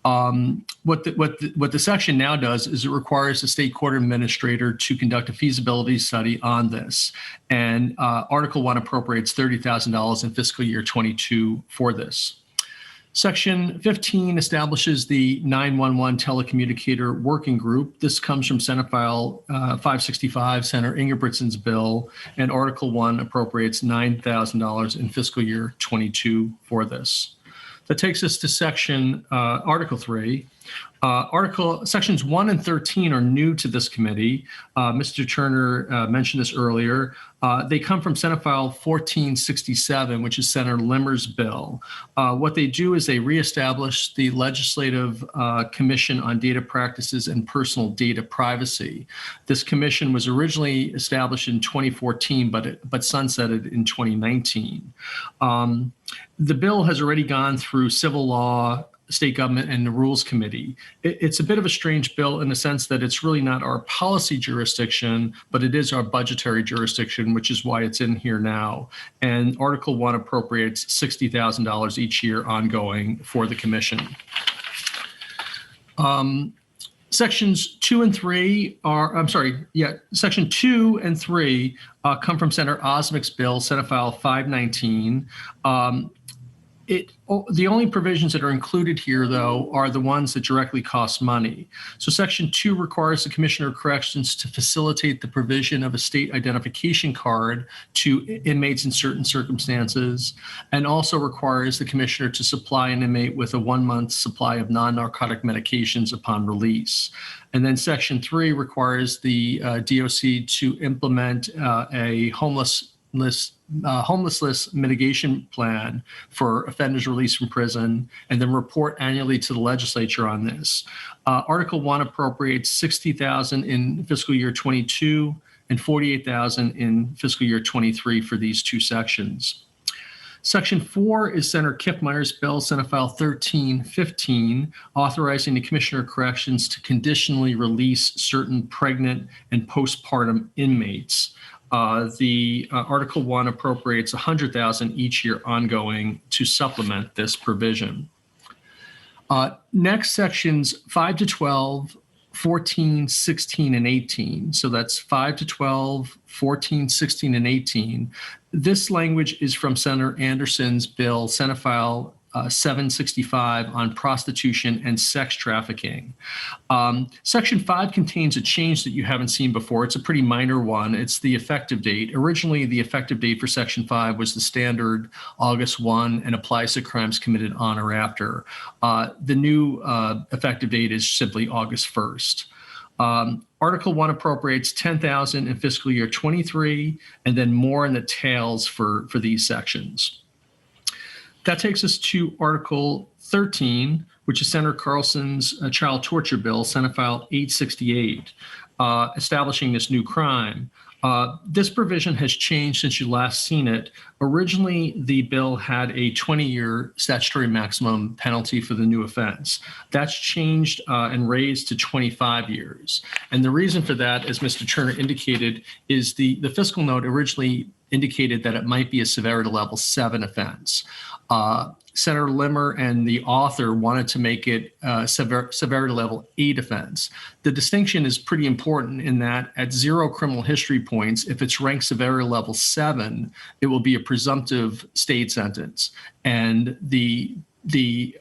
What the section now does is it requires the state court administrator to conduct a feasibility study on this. And Article 1 appropriates $30,000 in fiscal year 22 for this. Section 15 establishes the 911 telecommunicator working group. This comes from Senate File 565, Senator Ingebrigtsen's bill, and Article 1 appropriates $9,000 in fiscal year 22 for this. That takes us to section Article 3. Sections 1 and 13 are new to this committee. Mr. Turner mentioned this earlier. They come from Senate File 1467, which is Senator Limmer's bill. What they do is they reestablish the Legislative Commission on Data Practices and Personal Data Privacy. This commission was originally established in 2014, but sunsetted in 2019. The bill has already gone through civil law, state government, and the Rules Committee. It's a bit of a strange bill in the sense that it's really not our policy jurisdiction, but it is our budgetary jurisdiction, which is why it's in here now. And Article 1 appropriates $60,000 each year ongoing for the commission. Sections 2 and 3 are, Section 2 and 3 come from Senator Osmak's bill, Senate File 519. The only provisions that are included here, though, are the ones that directly cost money. So Section 2 requires the Commissioner of Corrections to facilitate the provision of a state identification card to inmates in certain circumstances, and also requires the Commissioner to supply an inmate with a 1-month supply of non-narcotic medications upon release. And then Section 3 requires the DOC to implement a homelessness mitigation plan for offenders released from prison, and then report annually to the legislature on this. Article 1 appropriates $60,000 in fiscal year 22 and $48,000 in fiscal year 23 for these two sections. Section 4 is Senator Kiffmeyer's bill, Senate File 1315, authorizing the Commissioner of Corrections to conditionally release certain pregnant and postpartum inmates. Article 1 appropriates $100,000 each year ongoing to supplement this provision. Next, sections 5 to 12, 14, 16, and 18. So that's 5 to 12, 14, 16, and 18. This language is from Senator Anderson's bill, Senate File 765 on prostitution and sex trafficking. Section 5 contains a change that you haven't seen before. It's a pretty minor one. It's the effective date. Originally, the effective date for Section 5 was the standard August 1 and applies to crimes committed on or after. The new effective date is simply August 1st. Article 1 appropriates $10,000 in fiscal year 23, and then more in the tails for these sections. That takes us to Article 13, which is Senator Carlson's child torture bill, Senate File 868, establishing this new crime. This provision has changed since you last seen it. Originally, the bill had a 20-year statutory maximum penalty for the new offense. That's changed and raised to 25 years. And the reason for that, as Mr. Turner indicated, is the fiscal note originally indicated that it might be a severity level 7 offense. Senator Limmer and the author wanted to make it severity level 8 offense. The distinction is pretty important in that at 0 criminal history points, if it's ranked severity level 7, it will be a presumptive state sentence. And the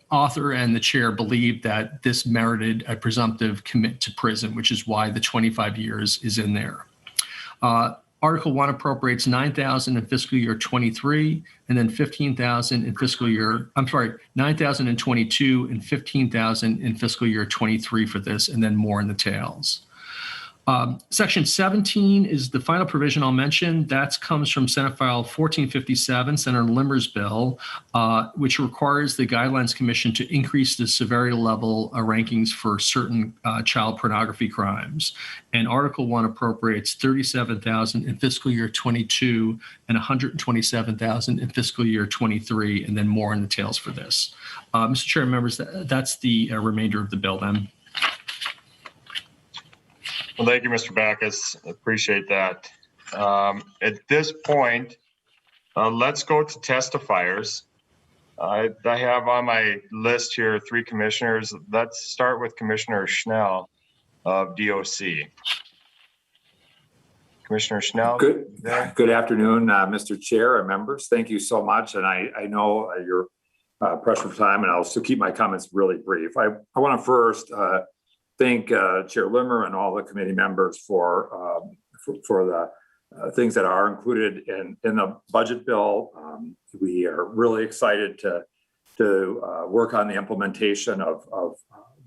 author and the chair believed that this merited a presumptive commit to prison, which is why the 25 years is in there. Article 1 appropriates $9,000 in fiscal year 23, and then $15,000 in fiscal year, $9,000 in 22 and $15,000 in fiscal year 23 for this, and then more in the tails. Section 17 is the final provision I'll mention. That comes from Senate File 1457, Senator Limmer's bill, which requires the Guidelines Commission to increase the severity level rankings for certain child pornography crimes. And Article 1 appropriates $37,000 in fiscal year 22 and $127,000 in fiscal year 23, and then more in the tails for this. Mr. Chair, members, that's the remainder of the bill then. Well, thank you, Mr. Backus. Appreciate that. At this point, let's go to testifiers. I have on my list here 3 commissioners. Let's start with Commissioner Schnell of DOC. Commissioner Schnell. Good afternoon, Mr. Chair and members. Thank you so much. And I know you're pressed for time, and I'll still keep my comments really brief. I want to first thank Chair Limmer and all the committee members for the things that are included in the budget bill. We are really excited to work on the implementation of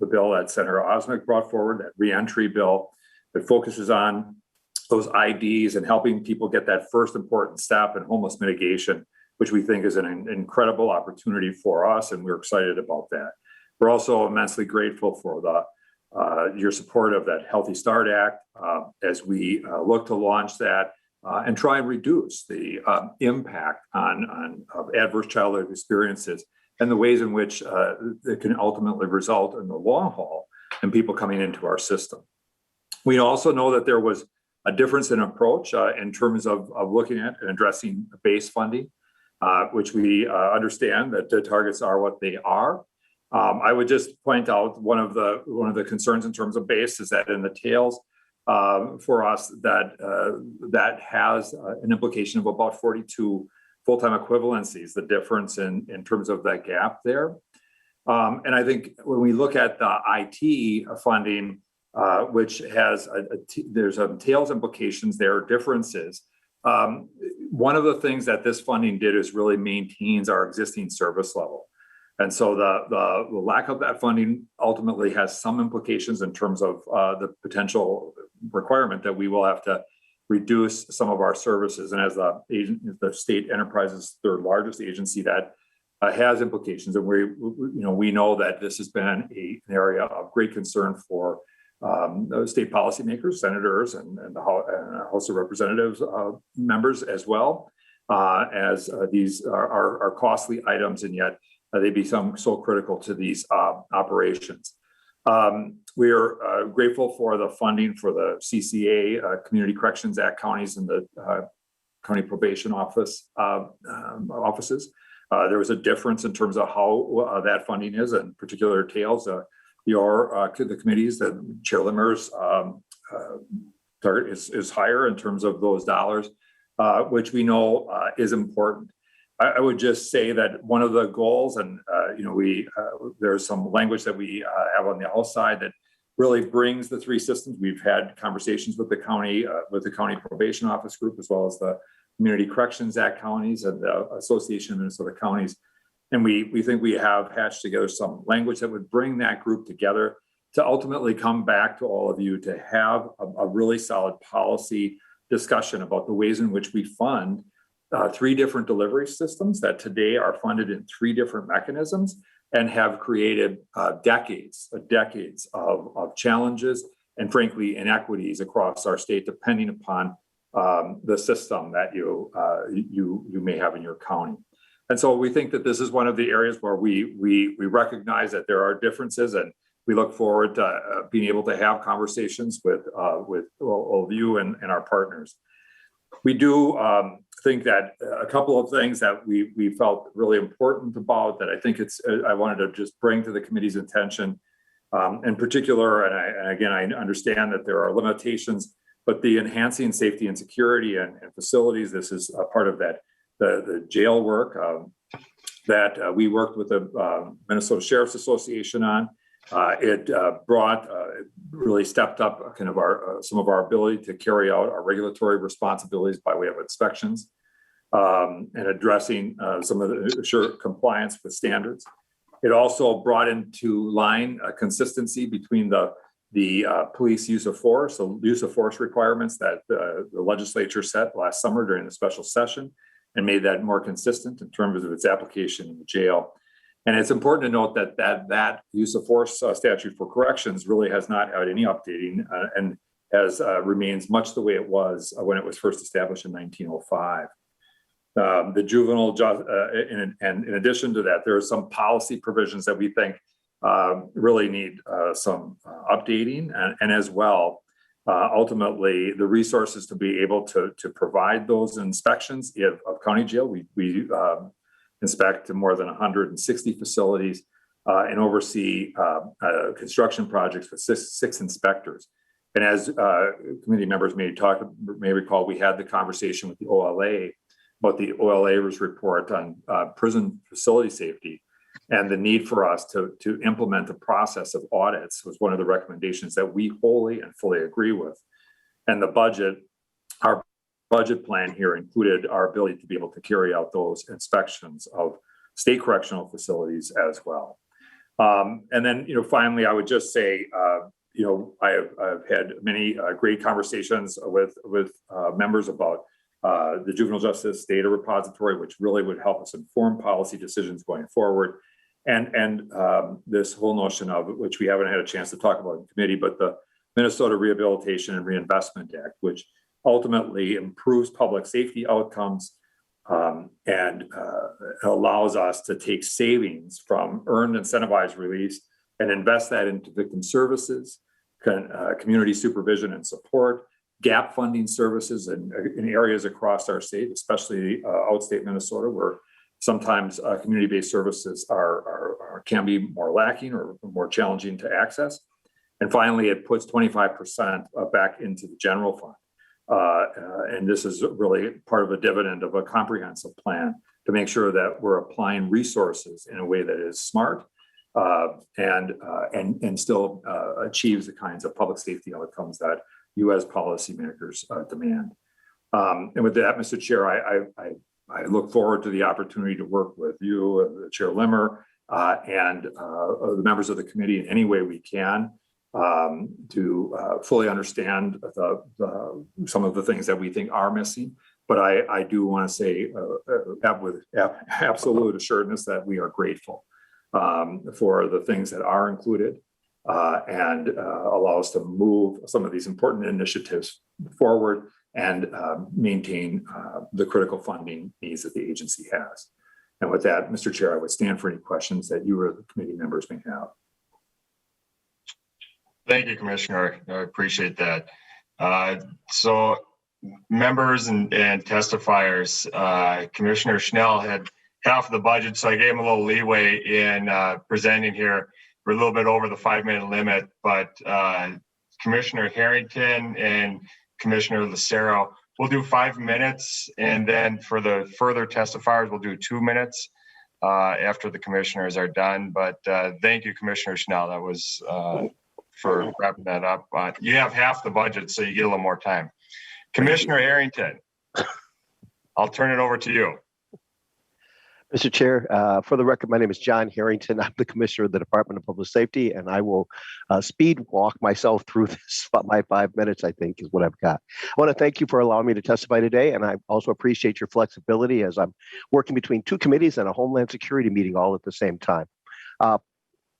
the bill that Senator Osmek brought forward, that reentry bill that focuses on those IDs and helping people get that first important step in homeless mitigation, which we think is an incredible opportunity for us, and we're excited about that. We're also immensely grateful for your support of that Healthy Start Act as we look to launch that and try and reduce the impact of adverse childhood experiences and the ways in which it can ultimately result in the long haul in people coming into our system. We also know that there was a difference in approach in terms of looking at and addressing base funding, which we understand that the targets are what they are. I would just point out one of the concerns in terms of base is that in the tails for us that has an implication of about 42 full-time equivalencies, the difference in terms of that gap there. And I think when we look at the IT funding, which has there's tails implications, there are differences. One of the things that this funding did is really maintains our existing service level. And so the lack of that funding ultimately has some implications in terms of the potential requirement that we will have to reduce some of our services. And as the state enterprise's 3rd largest agency, that has implications. And we know that this has been an area of great concern for state policymakers, senators, and the House of Representatives members as well, as these are costly items, and yet they become so critical to these operations. We are grateful for the funding for the CCA, Community Corrections Act counties, and the county probation offices. There was a difference in terms of how that funding is, and particular tails. The committees that Chair Limmer's target is higher in terms of those dollars, which we know is important. I would just say that one of the goals, and there's some language that we have on the House side that really brings the 3 systems. We've had conversations with the county probation office group, as well as the Community Corrections Act counties and the Association of Minnesota Counties. And we think we have hatched together some language that would bring that group together to ultimately come back to all of you to have a really solid policy discussion about the ways in which we fund 3 different delivery systems that today are funded in 3 different mechanisms and have created decades of challenges and, frankly, inequities across our state, depending upon the system that you may have in your county. And so we think that this is one of the areas where we recognize that there are differences, and we look forward to being able to have conversations with all of you and our partners. We do think that a couple of things that we felt really important about that I think I wanted to just bring to the committee's attention. In particular, and again, I understand that there are limitations, but the enhancing safety and security and facilities, this is a part of that, the jail work that we worked with the Minnesota Sheriff's Association on. It really stepped up kind of some of our ability to carry out our regulatory responsibilities by way of inspections and addressing some of the compliance with standards. It also brought into line a consistency between the police use of force, the use of force requirements that the legislature set last summer during the special session, and made that more consistent in terms of its application in the jail. And it's important to note that use of force statute for corrections really has not had any updating and remains much the way it was when it was first established in 1905. The juvenile, and in addition to that, there are some policy provisions that we think really need some updating, and as well, ultimately, the resources to be able to provide those inspections of county jail. We inspect more than 160 facilities and oversee construction projects with six inspectors. And as committee members may recall, we had the conversation with the OLA about the OLA's report on prison facility safety, and the need for us to implement a process of audits was one of the recommendations that we wholly and fully agree with. And our budget plan here included our ability to be able to carry out those inspections of state correctional facilities as well. And then, finally, I would just say, I've had many great conversations with members about the Juvenile Justice Data Repository, which really would help us inform policy decisions going forward. And this whole notion of, which we haven't had a chance to talk about in committee, but the Minnesota Rehabilitation and Reinvestment Act, which ultimately improves public safety outcomes and allows us to take savings from earned incentivized release and invest that into victim services, community supervision and support, gap funding services in areas across our state, especially outstate Minnesota, where sometimes community-based services can be more lacking or more challenging to access. And finally, it puts 25% back into the general fund. And this is really part of a dividend of a comprehensive plan to make sure that we're applying resources in a way that is smart and still achieves the kinds of public safety outcomes that you as policymakers demand. And with that, Mr. Chair, I look forward to the opportunity to work with you, Chair Limmer, and the members of the committee in any way we can to fully understand some of the things that we think are missing. But I do want to say with absolute assuredness that we are grateful for the things that are included and allow us to move some of these important initiatives forward and maintain the critical funding needs that the agency has. And with that, Mr. Chair, I would stand for any questions that you or the committee members may have. Thank you, Commissioner. I appreciate that. So members and testifiers, Commissioner Schnell had half of the budget, so I gave him a little leeway in presenting here. We're a little bit over the 5-minute limit, but Commissioner Harrington and Commissioner Lucero, we'll do 5 minutes, and then for the further testifiers, we'll do 2 minutes after the commissioners are done. But thank you, Commissioner Schnell. That was for wrapping that up. You have half the budget, so you get a little more time. Commissioner Harrington, I'll turn it over to you. Mr. Chair, for the record, my name is John Harrington. I'm the Commissioner of the Department of Public Safety, and I will speed walk myself through this. My 5 minutes, I think, is what I've got. I want to thank you for allowing me to testify today, and I also appreciate your flexibility as I'm working between 2 committees and a Homeland Security meeting all at the same time.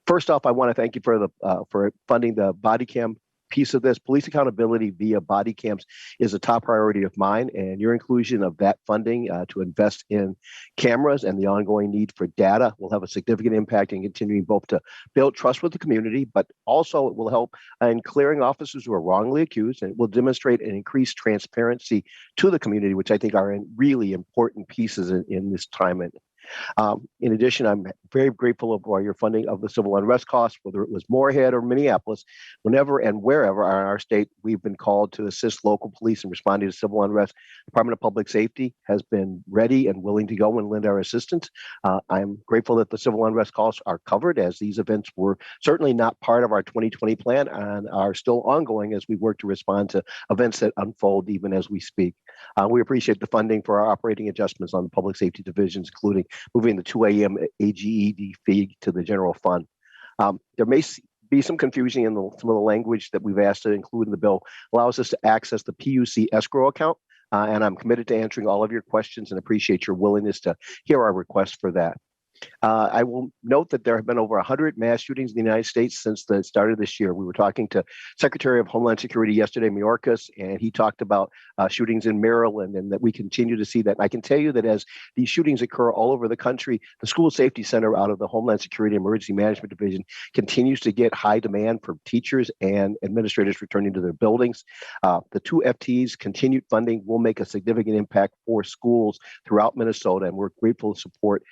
First off, I want to thank you for funding the body cam piece of this. Police accountability via body cams is a top priority of mine, and your inclusion of that funding to invest in cameras and the ongoing need for data will have a significant impact in continuing both to build trust with the community, but also it will help in clearing officers who are wrongly accused, and it will demonstrate an increased transparency to the community, which I think are really important pieces in this time. In addition, I'm very grateful for your funding of the civil unrest costs, whether it was Moorhead or Minneapolis. Whenever and wherever in our state we've been called to assist local police in responding to civil unrest, Department of Public Safety has been ready and willing to go and lend our assistance. I'm grateful that the civil unrest costs are covered, as these events were certainly not part of our 2020 plan and are still ongoing as we work to respond to events that unfold even as we speak. We appreciate the funding for our operating adjustments on the public safety divisions, including moving the 2 a.m. AGED fee to the general fund. There may be some confusion in some of the language that we've asked to include in the bill. Allows us to access the PUC escrow account, and I'm committed to answering all of your questions and appreciate your willingness to hear our request for that. I will note that there have been over 100 mass shootings in the United States since the start of this year. We were talking to Secretary of Homeland Security yesterday, Mayorkas, and he talked about shootings in Maryland and that we continue to see that. And I can tell you that as these shootings occur all over the country, the School Safety Center out of the Homeland Security Emergency Management Division continues to get high demand from teachers and administrators returning to their buildings. The 2 FTEs continued funding will make a significant impact for schools throughout Minnesota, and we're grateful to support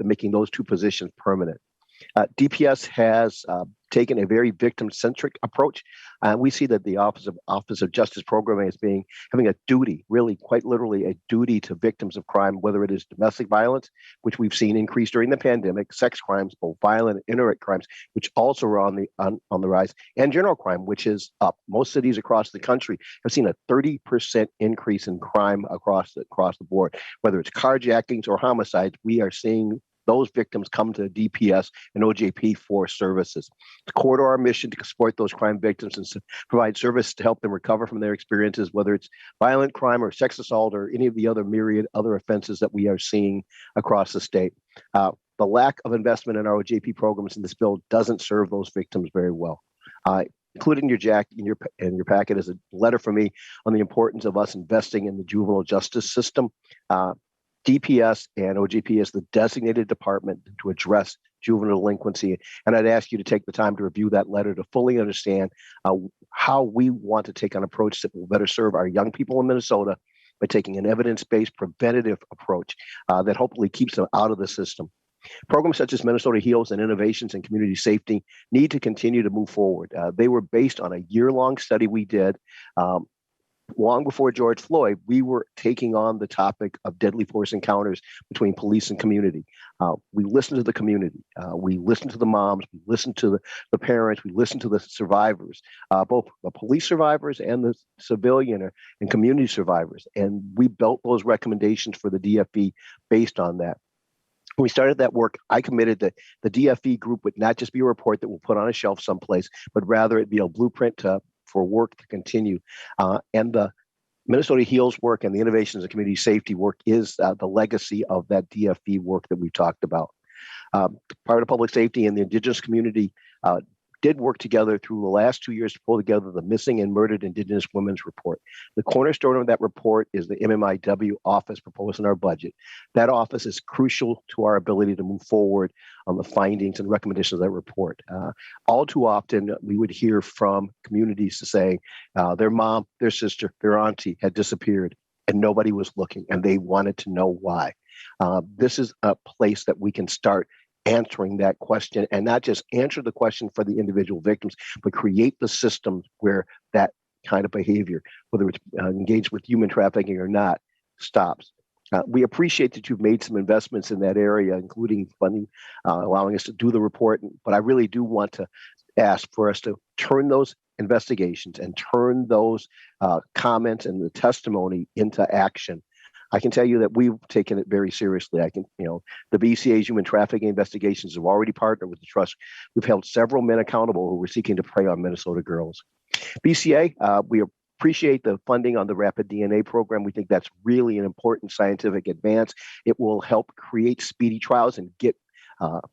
making those 2 positions permanent. DPS has taken a very victim-centric approach. We see that the Office of Justice Programming is having a duty, really quite literally a duty to victims of crime, whether it is domestic violence, which we've seen increase during the pandemic, sex crimes, both violent and indirect crimes, which also are on the rise, and general crime, which is up. Most cities across the country have seen a 30% increase in crime across the board, whether it's carjackings or homicides. We are seeing those victims come to DPS and OJP for services. It's core to our mission to support those crime victims and provide service to help them recover from their experiences, whether it's violent crime or sex assault or any of the other myriad other offenses that we are seeing across the state. The lack of investment in our OJP programs in this bill doesn't serve those victims very well. Included in your packet is a letter from me on the importance of us investing in the juvenile justice system. DPS and OJP is the designated department to address juvenile delinquency. And I'd ask you to take the time to review that letter to fully understand how we want to take an approach that will better serve our young people in Minnesota by taking an evidence-based preventative approach that hopefully keeps them out of the system. Programs such as Minnesota Heals and Innovations in Community Safety need to continue to move forward. They were based on a year-long study we did. Long before George Floyd, we were taking on the topic of deadly force encounters between police and community. We listened to the community. We listened to the moms. We listened to the parents. We listened to the survivors, both the police survivors and the civilian and community survivors. And we built those recommendations for the DFE based on that. When we started that work, I committed that the DFE group would not just be a report that we'll put on a shelf someplace, but rather it be a blueprint for work to continue. And the Minnesota Heals work and the Innovations in Community Safety work is the legacy of that DFE work that we talked about. Part of Public Safety and the Indigenous community did work together through the last 2 years to pull together the Missing and Murdered Indigenous Women's Report. The cornerstone of that report is the MMIW office proposed in our budget. That office is crucial to our ability to move forward on the findings and recommendations of that report. All too often, we would hear from communities to say their mom, their sister, their auntie had disappeared and nobody was looking and they wanted to know why. This is a place that we can start answering that question and not just answer the question for the individual victims, but create the systems where that kind of behavior, whether it's engaged with human trafficking or not, stops. We appreciate that you've made some investments in that area, including funding, allowing us to do the report. But I really do want to ask for us to turn those investigations and turn those comments and the testimony into action. I can tell you that we've taken it very seriously. The BCA's human trafficking investigations have already partnered with the trust. We've held several men accountable who were seeking to prey on Minnesota girls. BCA, we appreciate the funding on the Rapid DNA program. We think that's really an important scientific advance. It will help create speedy trials and get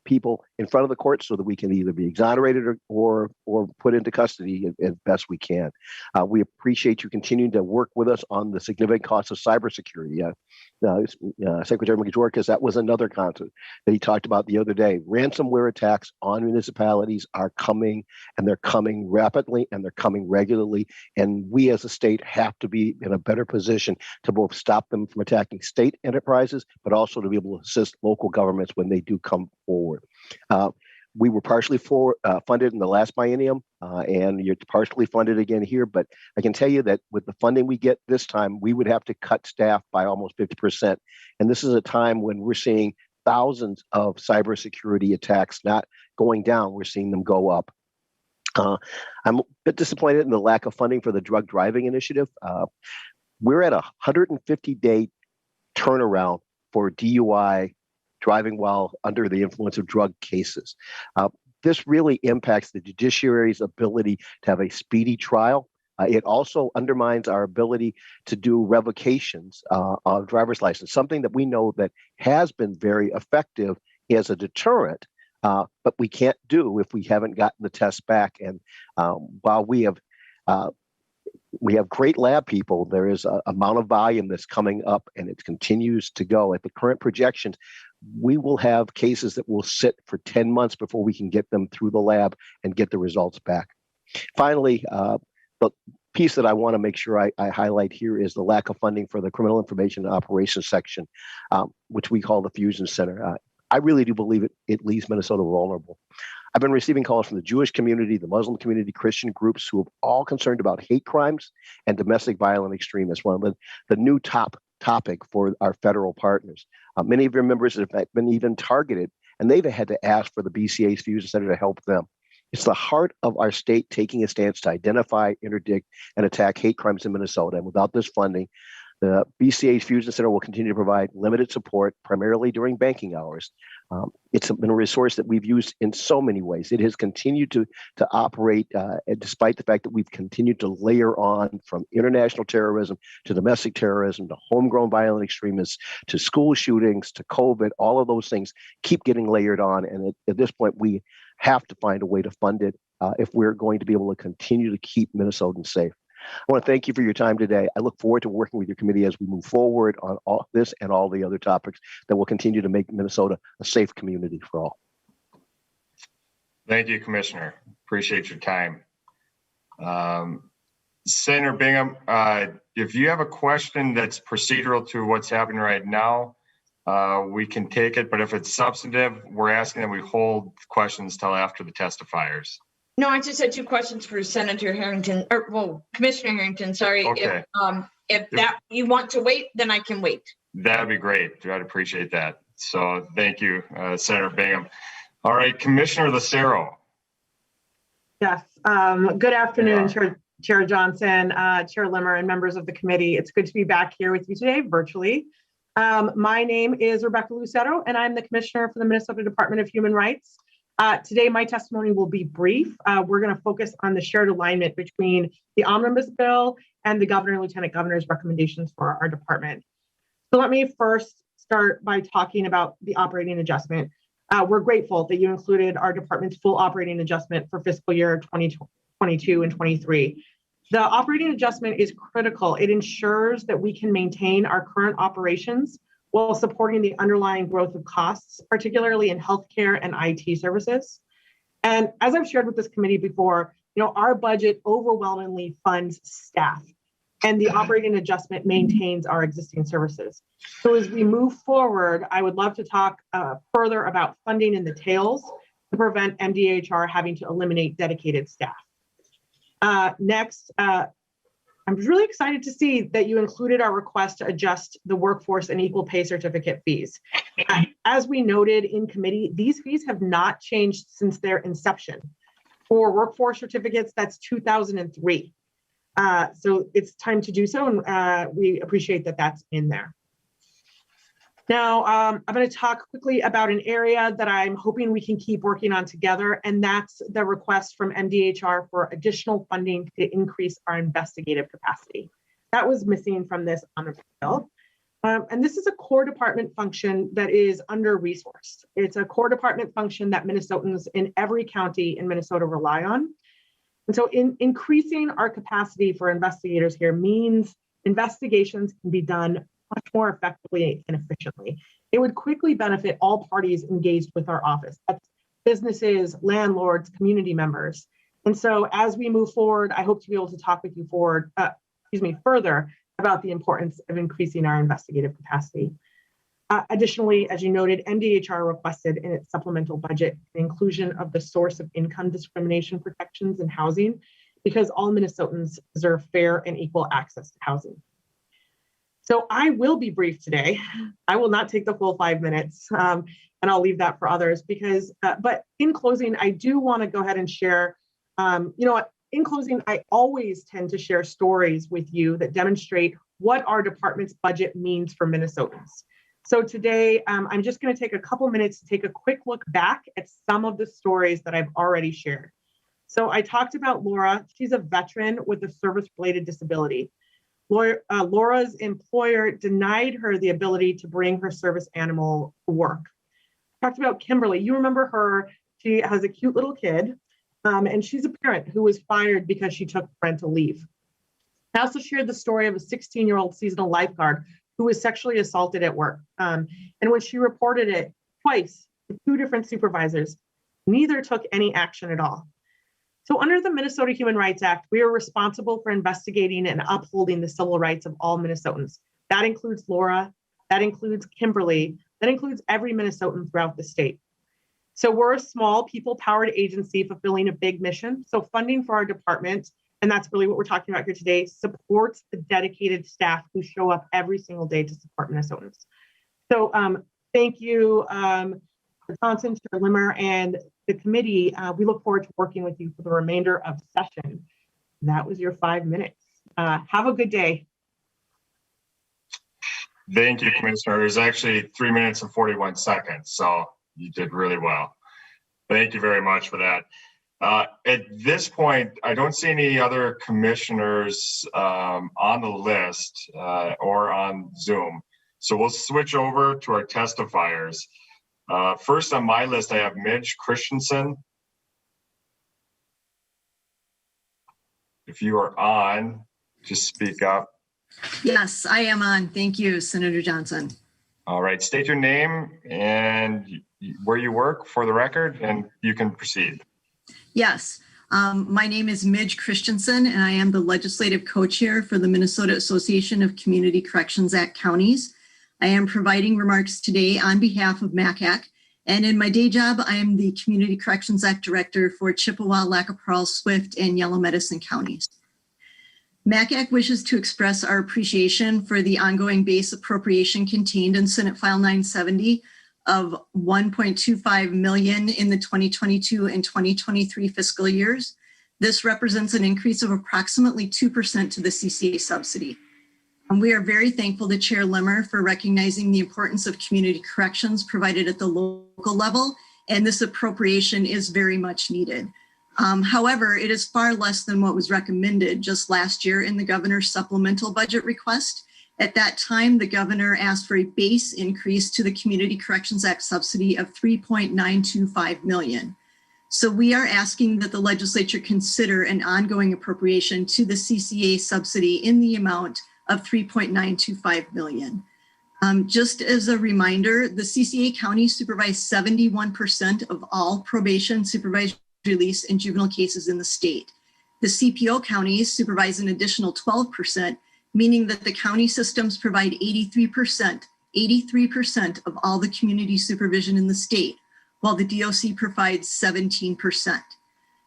people in front of the court so that we can either be exonerated or put into custody as best we can. We appreciate you continuing to work with us on the significant costs of cybersecurity. Secretary Mayorkas, that was another concept that he talked about the other day. Ransomware attacks on municipalities are coming, and they're coming rapidly, and they're coming regularly. And we as a state have to be in a better position to both stop them from attacking state enterprises, but also to be able to assist local governments when they do come forward. We were partially funded in the last biennium, and you're partially funded again here. But I can tell you that with the funding we get this time, we would have to cut staff by almost 50%. And this is a time when we're seeing thousands of cybersecurity attacks not going down. We're seeing them go up. I'm a bit disappointed in the lack of funding for the drug driving initiative. We're at a 150-day turnaround for DUI, driving while under the influence of drug cases. This really impacts the judiciary's ability to have a speedy trial. It also undermines our ability to do revocations of driver's license, something that we know that has been very effective as a deterrent, but we can't do if we haven't gotten the tests back. And while we have great lab people, there is an amount of volume that's coming up, and it continues to go. At the current projections, we will have cases that will sit for 10 months before we can get them through the lab and get the results back. Finally, the piece that I want to make sure I highlight here is the lack of funding for the Criminal Information and Operations section, which we call the Fusion Center. I really do believe it leaves Minnesota vulnerable. I've been receiving calls from the Jewish community, the Muslim community, Christian groups who are all concerned about hate crimes and domestic violent extremists, one of the new topic for our federal partners. Many of your members have been even targeted, and they've had to ask for the BCA's Fusion Center to help them. It's the heart of our state taking a stance to identify, interdict, and attack hate crimes in Minnesota. And without this funding, the BCA's Fusion Center will continue to provide limited support, primarily during banking hours. It's been a resource that we've used in so many ways. It has continued to operate despite the fact that we've continued to layer on from international terrorism to domestic terrorism to homegrown violent extremists to school shootings to COVID. All of those things keep getting layered on. And at this point, we have to find a way to fund it if we're going to be able to continue to keep Minnesotans safe. I want to thank you for your time today. I look forward to working with your committee as we move forward on all this and all the other topics that will continue to make Minnesota a safe community for all. Thank you, Commissioner. Appreciate your time. Senator Bingham, if you have a question that's procedural to what's happening right now, we can take it. But if it's substantive, we're asking that we hold questions till after the testifiers. No, I just had two questions for Senator Harrington, Commissioner Harrington, sorry. Okay. If that you want to wait, then I can wait. That'd be great. I'd appreciate that. So thank you, Senator Bingham. All right, Commissioner Lucero. Yes. Good afternoon, Chair Johnson, Chair Limmer, and members of the committee. It's good to be back here with you today virtually. My name is Rebecca Lucero, and I'm the Commissioner for the Minnesota Department of Human Rights. Today, my testimony will be brief. We're going to focus on the shared alignment between the omnibus bill and the governor and lieutenant governor's recommendations for our department. So let me first start by talking about the operating adjustment. We're grateful that you included our department's full operating adjustment for fiscal year 2022 and 23. The operating adjustment is critical. It ensures that we can maintain our current operations while supporting the underlying growth of costs, particularly in healthcare and IT services. And as I've shared with this committee before, our budget overwhelmingly funds staff, and the operating adjustment maintains our existing services. So as we move forward, I would love to talk further about funding in the tails to prevent MDHR having to eliminate dedicated staff. Next, I'm really excited to see that you included our request to adjust the workforce and equal pay certificate fees. As we noted in committee, these fees have not changed since their inception. For workforce certificates, that's 2003. So it's time to do so, and we appreciate that that's in there. Now, I'm going to talk quickly about an area that I'm hoping we can keep working on together, and that's the request from MDHR for additional funding to increase our investigative capacity. That was missing from this omnibus bill. And this is a core department function that is under-resourced. It's a core department function that Minnesotans in every county in Minnesota rely on. And so increasing our capacity for investigators here means investigations can be done much more effectively and efficiently. It would quickly benefit all parties engaged with our office. That's businesses, landlords, community members. And so as we move forward, I hope to be able to talk with you further about the importance of increasing our investigative capacity. Additionally, as you noted, MDHR requested in its supplemental budget the inclusion of the source of income discrimination protections in housing, because all Minnesotans deserve fair and equal access to housing. So I will be brief today. I will not take the full 5 minutes, and I'll leave that for others because, but in closing, I do want to go ahead and share, in closing, I always tend to share stories with you that demonstrate what our department's budget means for Minnesotans. So today, I'm just going to take a couple minutes to take a quick look back at some of the stories that I've already shared. So I talked about Laura. She's a veteran with a service-related disability. Laura's employer denied her the ability to bring her service animal to work. I talked about Kimberly. You remember her. She has a cute little kid, and she's a parent who was fired because she took parental leave. I also shared the story of a 16-year-old seasonal lifeguard who was sexually assaulted at work. And when she reported it twice to 2 different supervisors, neither took any action at all. So under the Minnesota Human Rights Act, we are responsible for investigating and upholding the civil rights of all Minnesotans. That includes Laura, that includes Kimberly, that includes every Minnesotan throughout the state. So we're a small people-powered agency fulfilling a big mission. So funding for our department, and that's really what we're talking about here today, supports the dedicated staff who show up every single day to support Minnesotans. So thank you, Johnson, Chair Limmer, and the committee. We look forward to working with you for the remainder of the session. That was your 5 minutes. Have a good day. Thank you, Commissioner. There's actually 3 minutes and 41 seconds, so you did really well. Thank you very much for that. At this point, I don't see any other commissioners on the list or on Zoom. So we'll switch over to our testifiers. First on my list, I have Midge Christensen. If you are on, just speak up. Yes, I am on. Thank you, Senator Johnson. All right, state your name and where you work for the record, and you can proceed. Yes, my name is Midge Christensen, and I am the legislative co-chair for the Minnesota Association of Community Corrections Act Counties. I am providing remarks today on behalf of MACAC, and in my day job, I am the Community Corrections Act Director for Chippewa, Lackawanna, Swift, and Yellow Medicine counties. MACAC wishes to express our appreciation for the ongoing base appropriation contained in Senate File 970 of $1.25 million in the 2022 and 2023 fiscal years. This represents an increase of approximately 2% to the CCA subsidy. And we are very thankful to Chair Limmer for recognizing the importance of community corrections provided at the local level, and this appropriation is very much needed. However, it is far less than what was recommended just last year in the governor's supplemental budget request. At that time, the governor asked for a base increase to the Community Corrections Act subsidy of $3.925 million. So we are asking that the legislature consider an ongoing appropriation to the CCA subsidy in the amount of $3.925 million. Just as a reminder, the CCA counties supervise 71% of all probation, supervised release, and juvenile cases in the state. The CPO counties supervise an additional 12%, meaning that the county systems provide 83% of all the community supervision in the state, while the DOC provides 17%.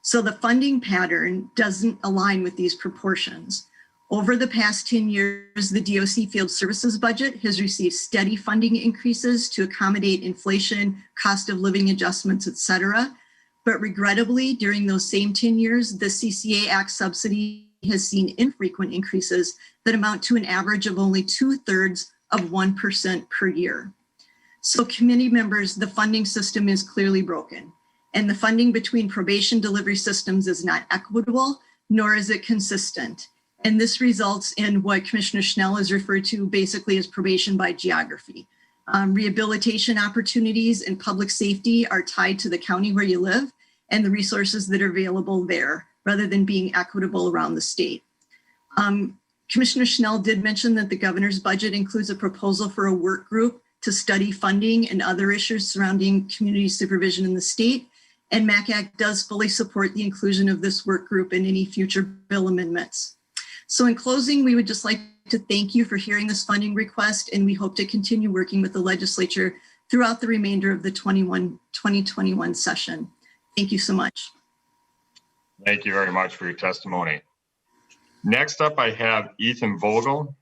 So the funding pattern doesn't align with these proportions. Over the past 10 years, the DOC Field Services budget has received steady funding increases to accommodate inflation, cost of living adjustments, et cetera. But regrettably, during those same 10 years, the CCA Act subsidy has seen infrequent increases that amount to an average of only 2/3 of 1% per year. So committee members, the funding system is clearly broken, and the funding between probation delivery systems is not equitable, nor is it consistent. And this results in what Commissioner Schnell has referred to basically as probation by geography. Rehabilitation opportunities and public safety are tied to the county where you live and the resources that are available there, rather than being equitable around the state. Commissioner Schnell did mention that the governor's budget includes a proposal for a work group to study funding and other issues surrounding community supervision in the state. And MACAC does fully support the inclusion of this work group in any future bill amendments. So in closing, we would just like to thank you for hearing this funding request, and we hope to continue working with the legislature throughout the remainder of the 2021 session. Thank you so much. Thank you very much for your testimony. Next up, I have Ethan Vogel.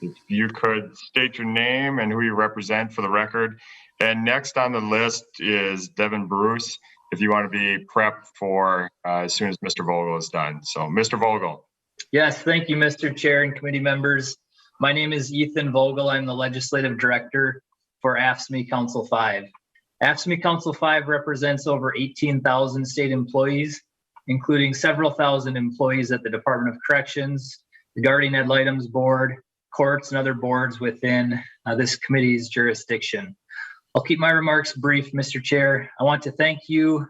If you could state your name and who you represent for the record. And next on the list is Devin Bruce, if you want to be prepped for as soon as Mr. Vogel is done. So Mr. Vogel. Yes, thank you, Mr. Chair and committee members. My name is Ethan Vogel. I'm the Legislative Director for AFSCME Council 5. AFSCME Council 5 represents over 18,000 state employees, including several thousand employees at the Department of Corrections, the Guardian Ad Litem's Board, courts, and other boards within this committee's jurisdiction. I'll keep my remarks brief, Mr. Chair. I want to thank you,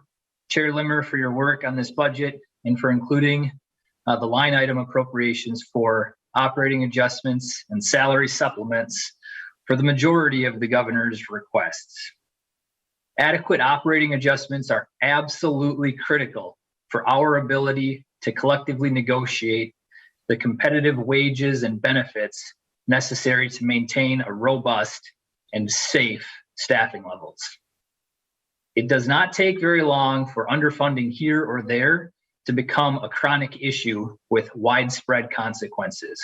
Chair Limmer, for your work on this budget and for including the line item appropriations for operating adjustments and salary supplements for the majority of the governor's requests. Adequate operating adjustments are absolutely critical for our ability to collectively negotiate the competitive wages and benefits necessary to maintain a robust and safe staffing levels. It does not take very long for underfunding here or there to become a chronic issue with widespread consequences.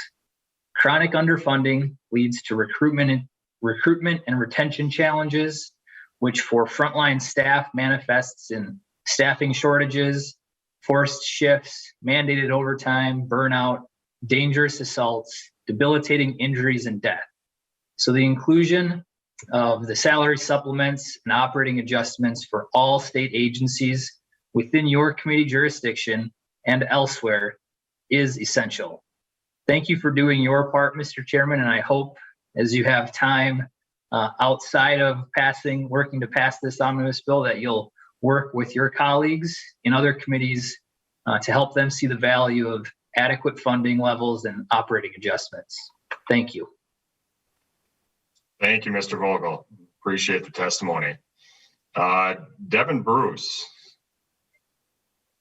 Chronic underfunding leads to recruitment and retention challenges, which for frontline staff manifests in staffing shortages, forced shifts, mandated overtime, burnout, dangerous assaults, debilitating injuries, and death. So the inclusion of the salary supplements and operating adjustments for all state agencies within your committee jurisdiction and elsewhere is essential. Thank you for doing your part, Mr. Chairman, and I hope as you have time outside of working to pass this omnibus bill, that you'll work with your colleagues in other committees to help them see the value of adequate funding levels and operating adjustments. Thank you. Thank you, Mr. Vogel. Appreciate the testimony. Devin Bruce,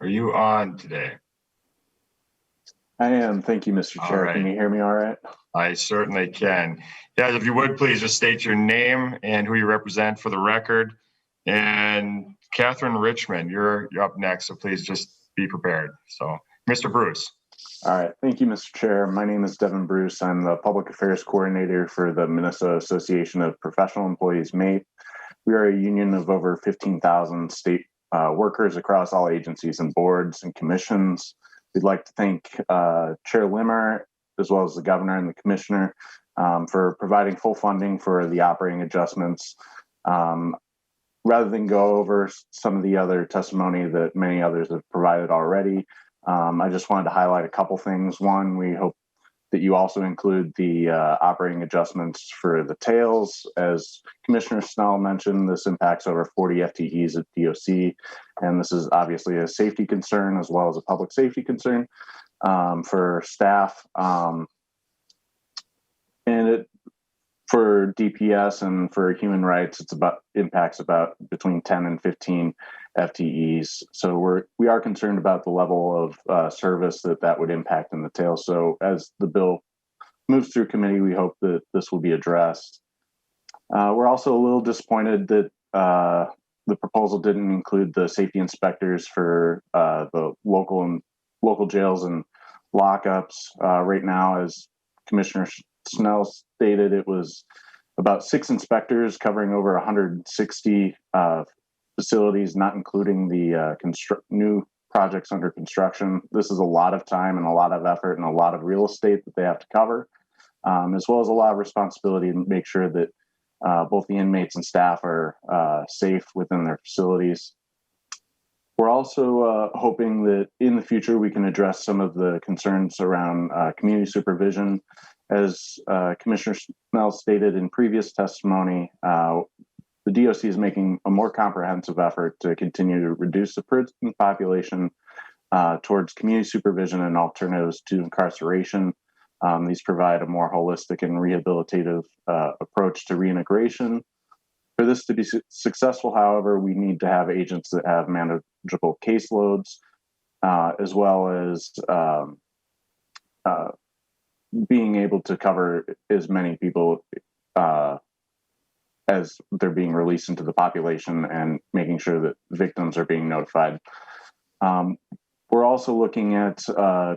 are you on today? I am. Thank you, Mr. Chair. Right. Can you hear me all right? I certainly can. Yeah, if you would please just state your name and who you represent for the record. And Catherine Richmond, you're up next, so please just be prepared. So, Mr. Bruce. All right. Thank you, Mr. Chair. My name is Devin Bruce. I'm the Public Affairs Coordinator for the Minnesota Association of Professional Employees, MAPE. We are a union of over 15,000 state workers across all agencies and boards and commissions. We'd like to thank Chair Limmer, as well as the governor and the commissioner, for providing full funding for the operating adjustments. Rather than go over some of the other testimony that many others have provided already, I just wanted to highlight a couple things. One, we hope that you also include the operating adjustments for the tails. As Commissioner Snell mentioned, this impacts over 40 FTEs at DOC, and this is obviously a safety concern as well as a public safety concern for staff. For DPS and for human rights, impacts about between 10 and 15 FTEs. So we are concerned about the level of service that would impact in the tail. So as the bill moves through committee, we hope that this will be addressed. We're also a little disappointed that the proposal didn't include the safety inspectors for the local jails and lockups. Right now, as Commissioner Snell stated, it was about 6 inspectors covering over 160 facilities, not including the new projects under construction. This is a lot of time and a lot of effort and a lot of real estate that they have to cover, as well as a lot of responsibility to make sure that both the inmates and staff are safe within their facilities. We're also hoping that in the future we can address some of the concerns around community supervision. As Commissioner Snell stated in previous testimony, the DOC is making a more comprehensive effort to continue to reduce the prison population towards community supervision and alternatives to incarceration. These provide a more holistic and rehabilitative approach to reintegration. For this to be successful, however, we need to have agents that have manageable caseloads, as well as being able to cover as many people as they're being released into the population, and making sure that victims are being notified. We're also looking at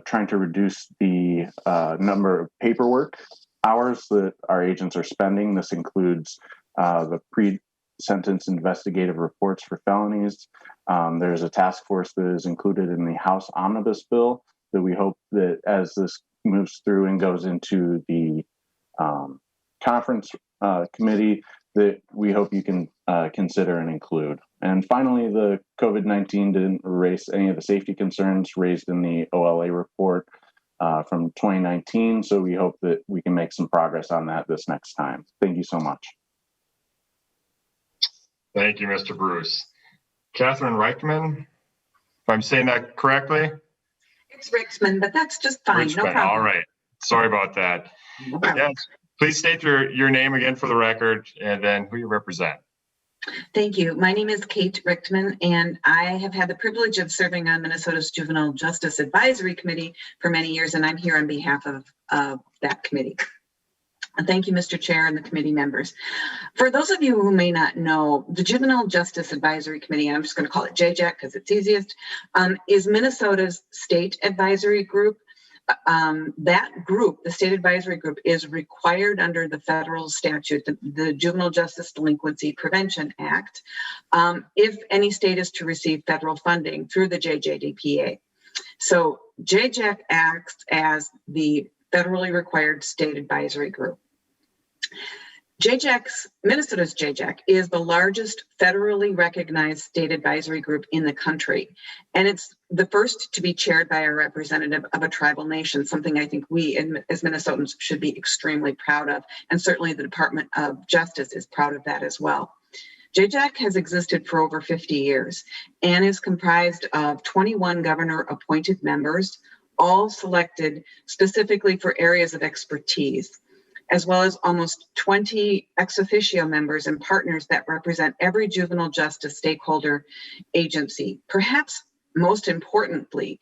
trying to reduce the number of paperwork hours that our agents are spending. This includes the pre-sentence investigative reports for felonies. There's a task force that is included in the House Omnibus Bill that we hope that as this moves through and goes into the conference committee, that we hope you can consider and include. And finally, the COVID-19 didn't erase any of the safety concerns raised in the OLA report from 2019. So we hope that we can make some progress on that this next time. Thank you so much. Thank you, Mr. Bruce. Catherine Reichman, if I'm saying that correctly? It's Ricksman, but that's just fine. Richmond. No problem. All right. Sorry about that. No problem. Yes. Please state your name again for the record and then who you represent. Thank you. My name is Kate Richtman, and I have had the privilege of serving on Minnesota's Juvenile Justice Advisory Committee for many years, and I'm here on behalf of that committee. And thank you, Mr. Chair and the committee members. For those of you who may not know, the Juvenile Justice Advisory Committee, and I'm just going to call it JJAC because it's easiest, is Minnesota's state advisory group. That group, the state advisory group, is required under the federal statute, the Juvenile Justice Delinquency Prevention Act, if any state is to receive federal funding through the JJDPA. So JJAC acts as the federally required state advisory group. Minnesota's JJAC is the largest federally recognized state advisory group in the country. And it's the first to be chaired by a representative of a tribal nation, something I think we as Minnesotans should be extremely proud of. And certainly the Department of Justice is proud of that as well. JJAC has existed for over 50 years and is comprised of 21 governor-appointed members, all selected specifically for areas of expertise, as well as almost 20 ex officio members and partners that represent every juvenile justice stakeholder agency. Perhaps most importantly,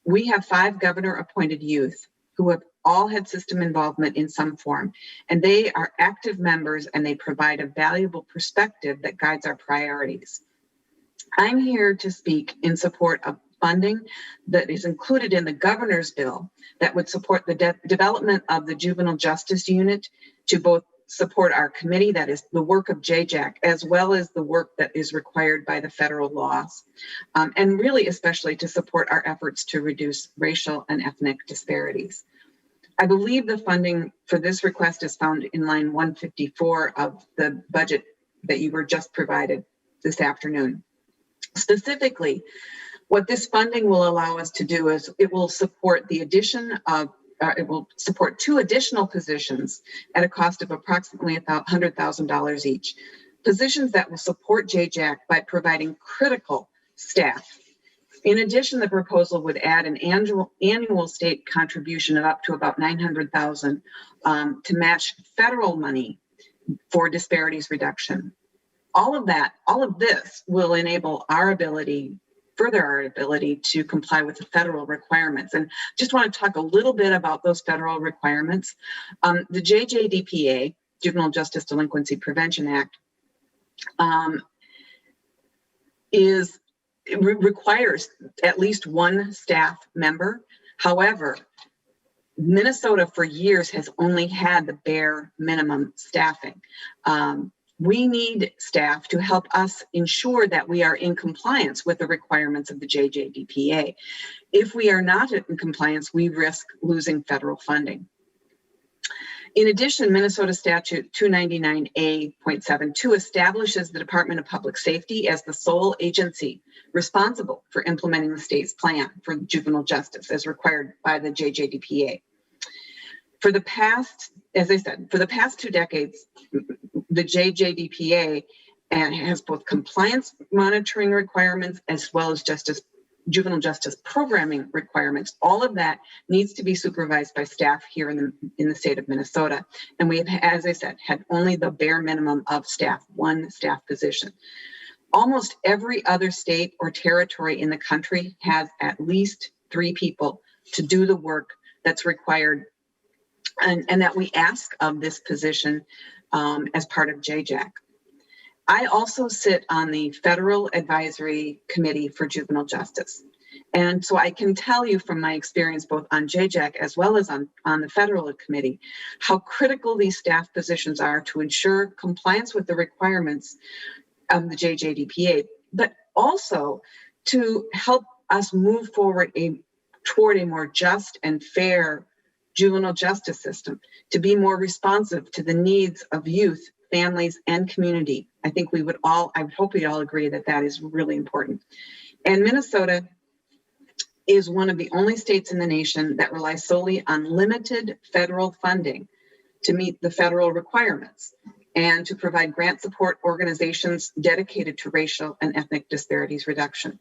we have 5 governor-appointed youth who have all had system involvement in some form, and they are active members and they provide a valuable perspective that guides our priorities. I'm here to speak in support of funding that is included in the governor's bill that would support the development of the Juvenile Justice Unit to both support our committee, that is the work of JJAC, as well as the work that is required by the federal laws, and really especially to support our efforts to reduce racial and ethnic disparities. I believe the funding for this request is found in line 154 of the budget that you were just provided this afternoon. Specifically, what this funding will allow us to do is it will support the addition of, it will support 2 additional positions at a cost of approximately $100,000 each. Positions that will support JJAC by providing critical staff. In addition, the proposal would add an annual state contribution of up to about $900,000 to match federal money for disparities reduction. All of this will enable further our ability to comply with the federal requirements. And just want to talk a little bit about those federal requirements. The JJDPA, Juvenile Justice Delinquency Prevention Act, requires at least 1 staff member. However, Minnesota for years has only had the bare minimum staffing. We need staff to help us ensure that we are in compliance with the requirements of the JJDPA. If we are not in compliance, we risk losing federal funding. In addition, Minnesota Statute 299A.72 establishes the Department of Public Safety as the sole agency responsible for implementing the state's plan for juvenile justice as required by the JJDPA. For the past, as I said, for the past 2 decades, the JJDPA has both compliance monitoring requirements as well as juvenile justice programming requirements. All of that needs to be supervised by staff here in the state of Minnesota. And we have, as I said, had only the bare minimum of staff, 1 staff position. Almost every other state or territory in the country has at least 3 people to do the work that's required and that we ask of this position as part of JJAC. I also sit on the Federal Advisory Committee for Juvenile Justice. And so I can tell you from my experience both on JJAC as well as on the Federal Committee, how critical these staff positions are to ensure compliance with the requirements of the JJDPA, but also to help us move forward toward a more just and fair juvenile justice system, to be more responsive to the needs of youth, families, and community. I think I would hope we'd all agree that that is really important. And Minnesota is one of the only states in the nation that relies solely on limited federal funding to meet the federal requirements and to provide grant support organizations dedicated to racial and ethnic disparities reduction.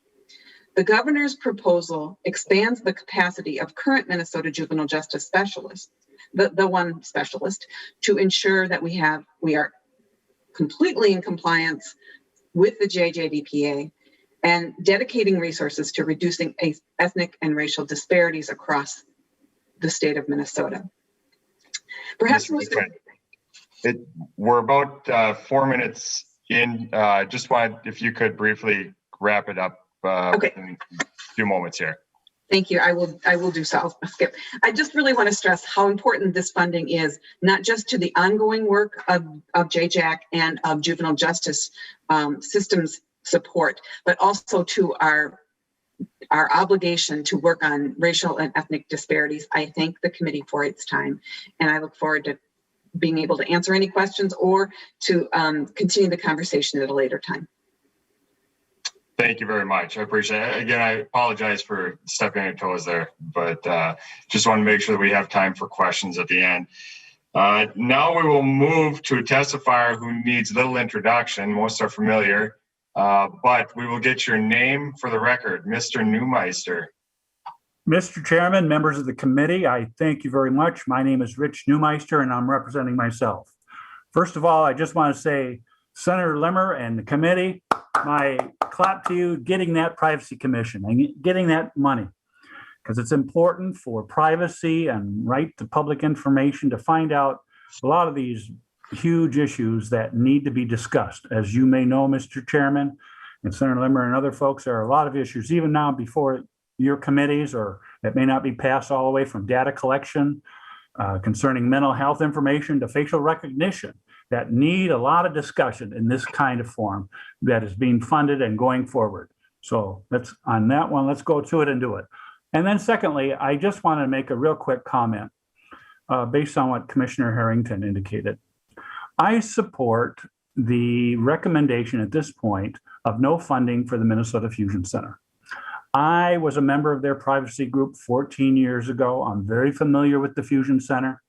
The governor's proposal expands the capacity of current Minnesota juvenile justice specialists, the one specialist, to ensure that we are completely in compliance with the JJDPA and dedicating resources to reducing ethnic and racial disparities across the state of Minnesota. Perhaps we're about 4 minutes in. Just wanted, if you could briefly wrap it up okay. in a few moments here. Thank you. I will do so. I'll skip. I just really want to stress how important this funding is, not just to the ongoing work of JJAC and of juvenile justice systems support, but also to our obligation to work on racial and ethnic disparities. I thank the committee for its time, and I look forward to being able to answer any questions or to continue the conversation at a later time. Thank you very much. I appreciate it. Again, I apologize for stepping on your toes there, but just want to make sure that we have time for questions at the end. Now we will move to a testifier who needs little introduction. Most are familiar, but we will get your name for the record. Mr. Neumeister. Mr. Chairman, members of the committee, I thank you very much. My name is Rich Neumeister, and I'm representing myself. First of all, I just want to say, Senator Limmer and the committee, my clap to you getting that privacy commission and getting that money, because it's important for privacy and right to public information to find out a lot of these huge issues that need to be discussed. As you may know, Mr. Chairman, and Senator Limmer and other folks, there are a lot of issues even now before your committees, or that may not be passed all the way from data collection concerning mental health information to facial recognition, that need a lot of discussion in this kind of form that is being funded and going forward. So let's, on that one, let's go to it and do it. And then secondly, I just want to make a real quick comment based on what Commissioner Harrington indicated. I support the recommendation at this point of no funding for the Minnesota Fusion Center. I was a member of their privacy group 14 years ago. I'm very familiar with the Fusion Center.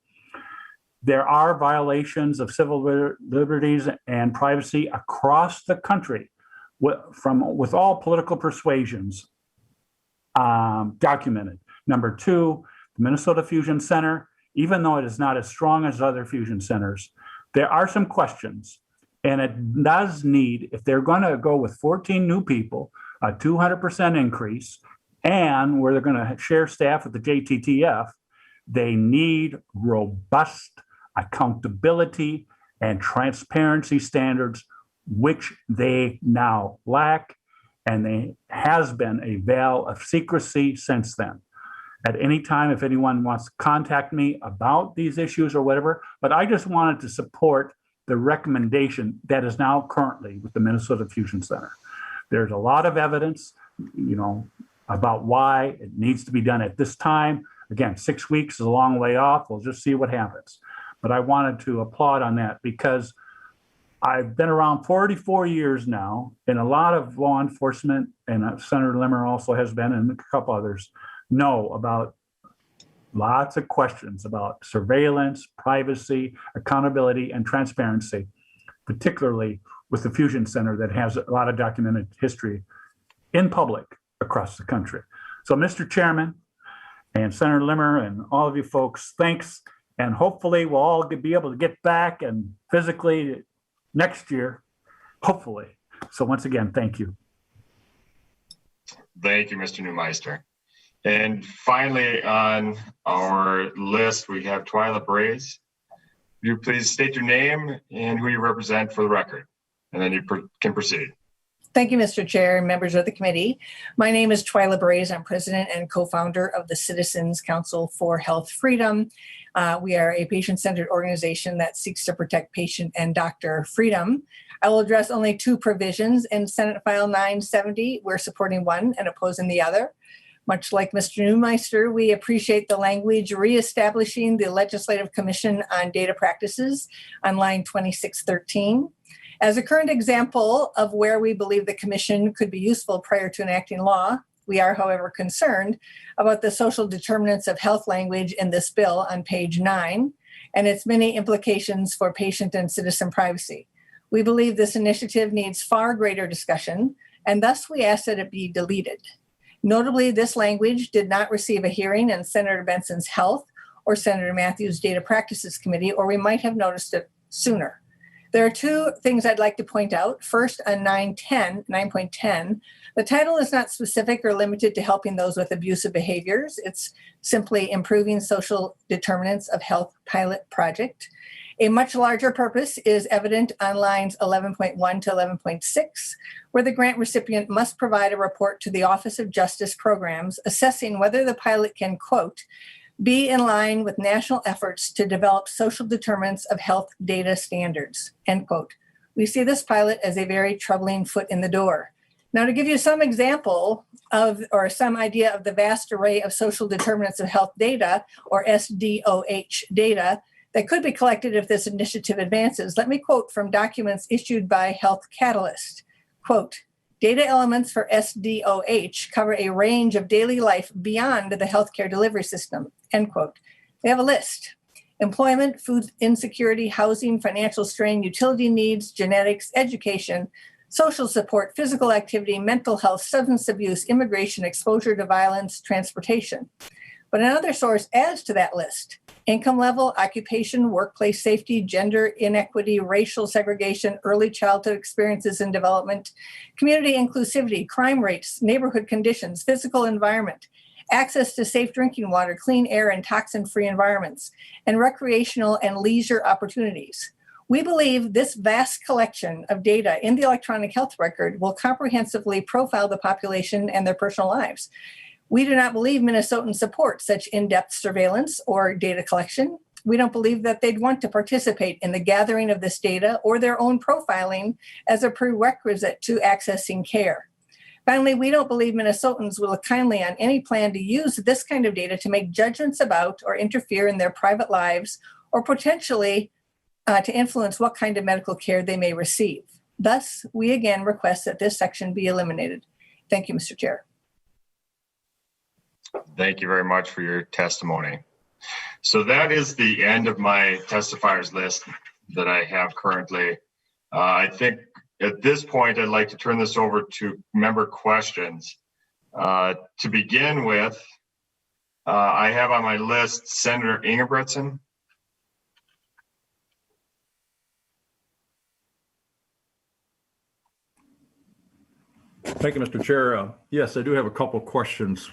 There are violations of civil liberties and privacy across the country with all political persuasions documented. Number two, the Minnesota Fusion Center, even though it is not as strong as other fusion centers, there are some questions, and it does need, if they're going to go with 14 new people, a 200% increase, and where they're going to share staff with the JTTF, they need robust accountability and transparency standards, which they now lack, and there has been a veil of secrecy since then. At any time, if anyone wants to contact me about these issues or whatever, but I just wanted to support the recommendation that is now currently with the Minnesota Fusion Center. There's a lot of evidence, about why it needs to be done at this time. Again, 6 weeks is a long way off. We'll just see what happens. but I wanted to applaud on that because I've been around 44 years now, and a lot of law enforcement, and Senator Limmer also has been, and a couple others, know about lots of questions about surveillance, privacy, accountability, and transparency, particularly with the Fusion Center that has a lot of documented history in public across the country. So, Mr. Chairman and Senator Limmer and all of you folks, thanks. And hopefully we'll all be able to get back and physically next year, hopefully. So once again, thank you. Thank you, Mr. Neumeister. And finally, on our list, we have Twyla Braze. Would you please state your name and who you represent for the record, and then you can proceed. Thank you, Mr. Chair and members of the committee. My name is Twyla Braze. I'm president and co-founder of the Citizens Council for Health Freedom. We are a patient-centered organization that seeks to protect patient and doctor freedom. I will address only two provisions in Senate File 970. We're supporting one and opposing the other. Much like Mr. Neumeister, we appreciate the language reestablishing the Legislative Commission on Data Practices on line 2613. As a current example of where we believe the commission could be useful prior to enacting law, we are, however, concerned about the social determinants of health language in this bill on page 9 and its many implications for patient and citizen privacy. We believe this initiative needs far greater discussion, and thus we ask that it be deleted. Notably, this language did not receive a hearing in Senator Benson's Health or Senator Matthews' Data Practices Committee, or we might have noticed it sooner. There are two things I'd like to point out. First, on 9.10, the title is not specific or limited to helping those with abusive behaviors. It's simply Improving Social Determinants of Health Pilot Project. A much larger purpose is evident on lines 11.1 to 11.6, where the grant recipient must provide a report to the Office of Justice Programs assessing whether the pilot can, quote, be in line with national efforts to develop social determinants of health data standards, end quote. We see this pilot as a very troubling foot in the door. Now, to give you some example of, or some idea of the vast array of social determinants of health data, or SDOH data, that could be collected if this initiative advances, let me quote from documents issued by Health Catalyst. Quote, data elements for SDOH cover a range of daily life beyond the healthcare delivery system, end quote. They have a list: employment, food insecurity, housing, financial strain, utility needs, genetics, education, social support, physical activity, mental health, substance abuse, immigration, exposure to violence, transportation. But another source adds to that list: income level, occupation, workplace safety, gender inequity, racial segregation, early childhood experiences and development, community inclusivity, crime rates, neighborhood conditions, physical environment, access to safe drinking water, clean air, and toxin-free environments, and recreational and leisure opportunities. We believe this vast collection of data in the electronic health record will comprehensively profile the population and their personal lives. We do not believe Minnesotans support such in-depth surveillance or data collection. We don't believe that they'd want to participate in the gathering of this data or their own profiling as a prerequisite to accessing care. Finally, we don't believe Minnesotans will look kindly on any plan to use this kind of data to make judgments about or interfere in their private lives, or potentially to influence what kind of medical care they may receive. Thus, we again request that this section be eliminated. Thank you, Mr. Chair. Thank you very much for your testimony. So that is the end of my testifiers list that I have currently. I think at this point, I'd like to turn this over to member questions. To begin with, I have on my list Senator Ingebretson. Thank you, Mr. Chair. Yes, I do have a couple questions.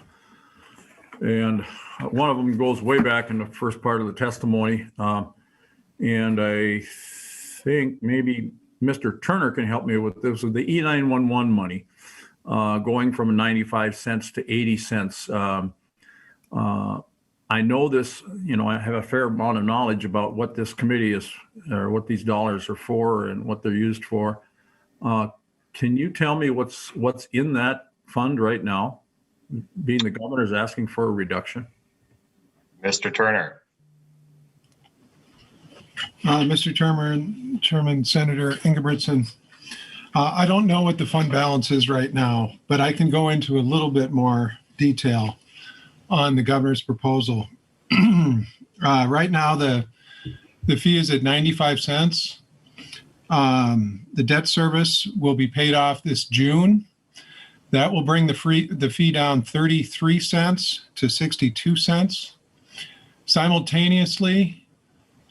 And one of them goes way back in the first part of the testimony. And I think maybe Mr. Turner can help me with this, with the E911 money going from 95 cents to 80 cents. I know this, I have a fair amount of knowledge about what this committee is, or what these dollars are for and what they're used for. Can you tell me what's in that fund right now, being the governor's asking for a reduction? Mr. Turner. Mr. Chairman, Senator Ingebrigtsen. I don't know what the fund balance is right now, but I can go into a little bit more detail on the governor's proposal. Right now, the fee is at 95 cents. The debt service will be paid off this June. That will bring the fee down 33 cents to 62 cents. Simultaneously,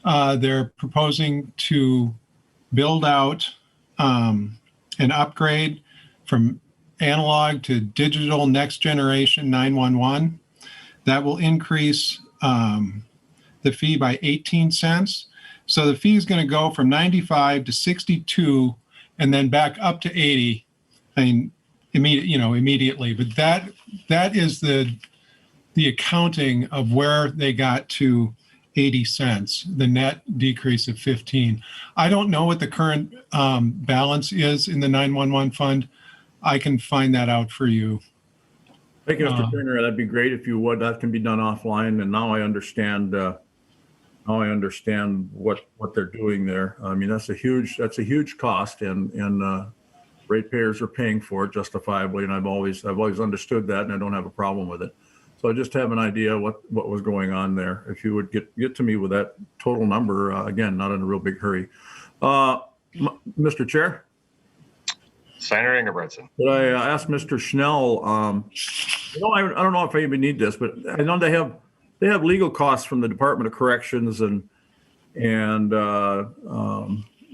they're proposing to build out an upgrade from analog to digital next generation 911. That will increase the fee by 18 cents. So the fee is going to go from 95 to 62 and then back up to 80. I mean, immediately. But that is the accounting of where they got to 80 cents, the net decrease of 15. I don't know what the current balance is in the 911 fund. I can find that out for you. Thank you, Mr. Turner. That'd be great if you would. That can be done offline. And now I understand. What they're doing there. I mean, that's a huge cost, and ratepayers are paying for it justifiably. And I've always understood that, and I don't have a problem with it. So I just have an idea what was going on there. If you would get to me with that total number, again, not in a real big hurry. Mr. Chair? Senator Ingebrigtsen. Could I ask Mr. Schnell, I don't know if I even need this, but I know they have legal costs from the Department of Corrections and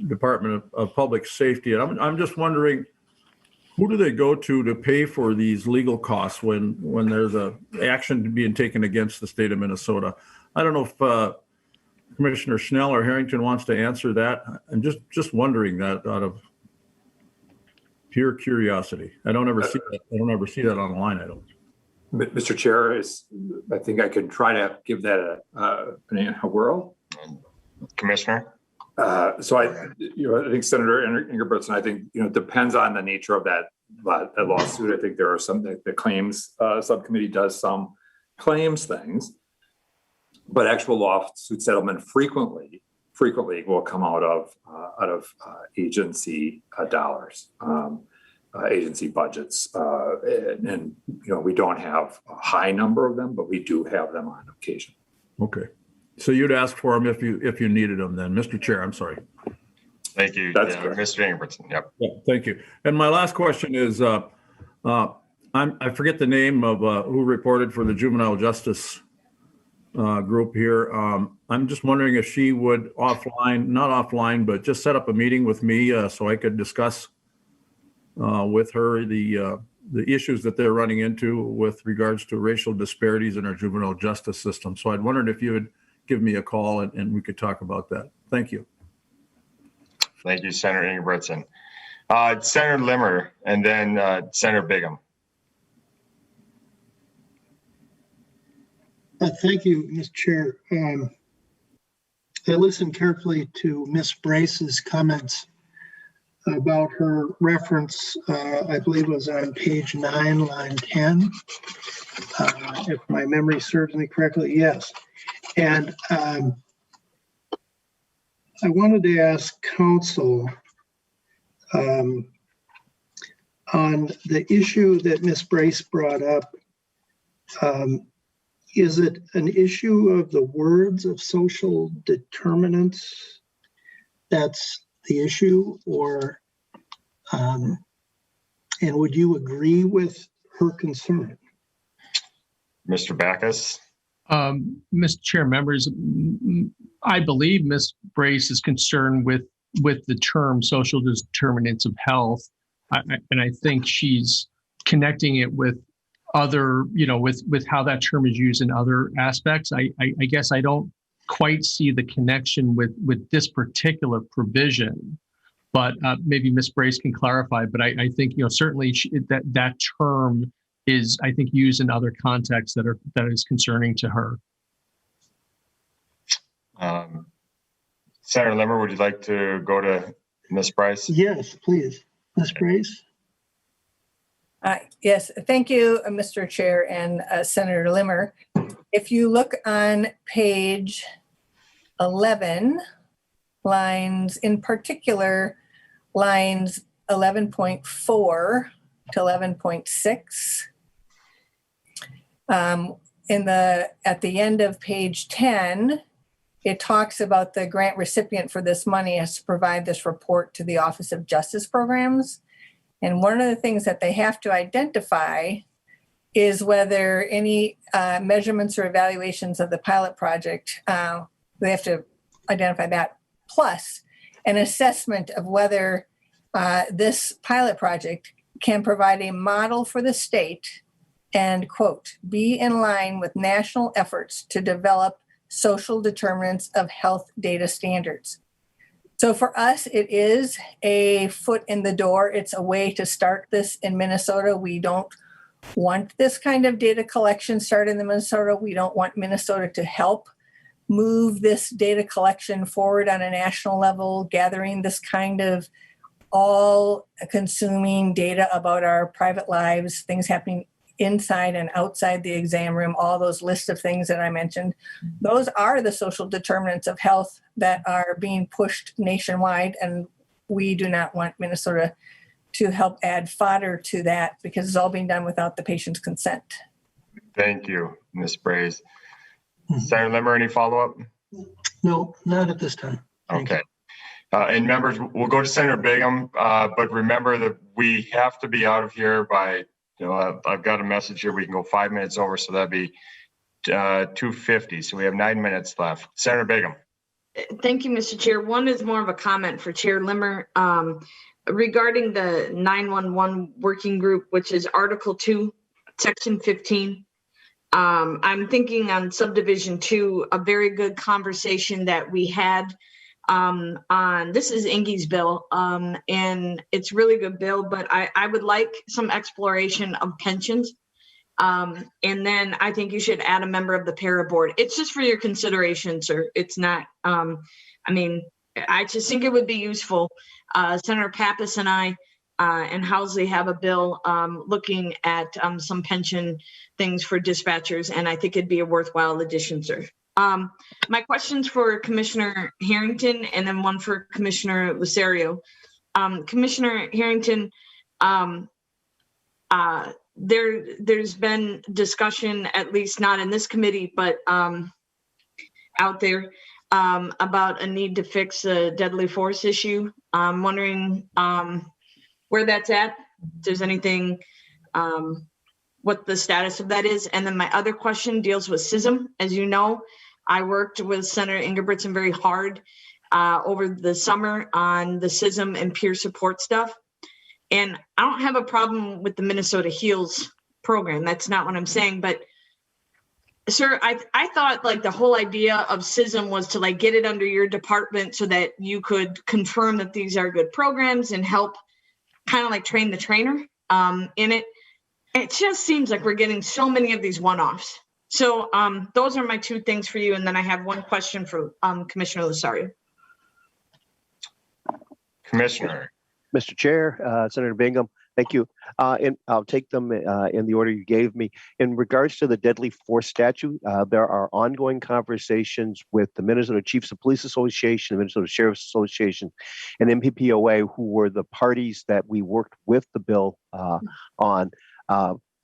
Department of Public Safety. And I'm just wondering, who do they go to pay for these legal costs when there's a action being taken against the state of Minnesota? I don't know if Commissioner Schnell or Harrington wants to answer that. I'm just wondering that out of pure curiosity. I don't ever see that online. I don't. Mr. Chair, I think I could try to give that a whirl. Commissioner? So I think Senator Ingebrigtsen, I think, it depends on the nature of that lawsuit. I think there are some, the claims subcommittee does some claims things, but actual lawsuit settlement frequently will come out of agency dollars. Agency budgets, and we don't have a high number of them, but we do have them on occasion. Okay, so you'd ask for them if you needed them, then, Mr. Chair. I'm sorry. Thank you, Mr. Ingebrigtsen. Yep. Yeah, thank you. And my last question is, I forget the name of who reported for the juvenile justice group here. I'm just wondering if she would not offline, but just set up a meeting with me so I could discuss with her the issues that they're running into with regards to racial disparities in our juvenile justice system. So I'd wondered if you would give me a call and we could talk about that. Thank you. Thank you, Senator Ingebrigtsen. Senator Limmer and then Senator Bigham. Thank you, Mr. Chair. I listened carefully to Ms. Brace's comments about her reference, I believe it was on page 9, line 10. If my memory serves me correctly, yes. And I wanted to ask council on the issue that Ms. Brace brought up. Is it an issue of the words of social determinants that's the issue, or and would you agree with her concern? Mr. Backus? Mr. Chair, members, I believe Ms. Brace is concerned with the term social determinants of health. And I think she's connecting it with other, with how that term is used in other aspects. I guess I don't quite see the connection with this particular provision, but maybe Ms. Brace can clarify. But I think, certainly that term is, I think, used in other contexts that is concerning to her. Senator Limmer, would you like to go to Ms. Brace? Yes, please. Ms. Brace? Yes, thank you, Mr. Chair and Senator Limmer. If you look on page 11 lines, in particular, lines 11.4 to 11.6. At the end of page 10, it talks about the grant recipient for this money has to provide this report to the Office of Justice Programs. And one of the things that they have to identify is whether any measurements or evaluations of the pilot project, they have to identify that, plus an assessment of whether this pilot project can provide a model for the state and, quote, be in line with national efforts to develop social determinants of health data standards. So for us, it is a foot in the door. It's a way to start this in Minnesota. We don't want this kind of data collection started in Minnesota. We don't want Minnesota to help move this data collection forward on a national level, gathering this kind of all-consuming data about our private lives, things happening inside and outside the exam room, all those lists of things that I mentioned. Those are the social determinants of health that are being pushed nationwide, and we do not want Minnesota to help add fodder to that because it's all being done without the patient's consent. Thank you, Ms. Braze. Senator Limmer, any follow-up? No, not at this time. Okay. And members, we'll go to Senator Bingham, but remember that we have to be out of here by, I've got a message here. We can go 5 minutes over, so that'd be 2:50. So we have 9 minutes left. Senator Bingham. Thank you, Mr. Chair. One is more of a comment for Chair Limmer regarding the 911 working group, which is Article 2, Section 15. I'm thinking on subdivision 2, a very good conversation that we had on, this is Ingy's bill, and it's really good bill, but I would like some exploration of pensions. And then I think you should add a member of the para board. It's just for your consideration, sir. It's not, I mean, I just think it would be useful. Senator Pappas and I and Housley have a bill looking at some pension things for dispatchers, and I think it'd be a worthwhile addition, sir. My question's for Commissioner Harrington and then one for Commissioner Lucerio. Commissioner Harrington, there's been discussion, at least not in this committee, but out there about a need to fix the deadly force issue. I'm wondering where that's at, if there's anything, what the status of that is. And then my other question deals with CISM. As you know, I worked with Senator Ingebrigtsen very hard over the summer on the CISM and peer support stuff. And I don't have a problem with the Minnesota HEALS program. That's not what I'm saying. But sir, I thought like the whole idea of CISM was to like get it under your department so that you could confirm that these are good programs and help kind of like train the trainer in it. It just seems like we're getting so many of these one-offs. So those are my two things for you. And then I have one question for Commissioner Lucerio. Commissioner. Mr. Chair, Senator Bingham, thank you. And I'll take them in the order you gave me. In regards to the deadly force statute, there are ongoing conversations with the Minnesota Chiefs of Police Association, the Minnesota Sheriff's Association, and MPPOA, who were the parties that we worked with the bill on.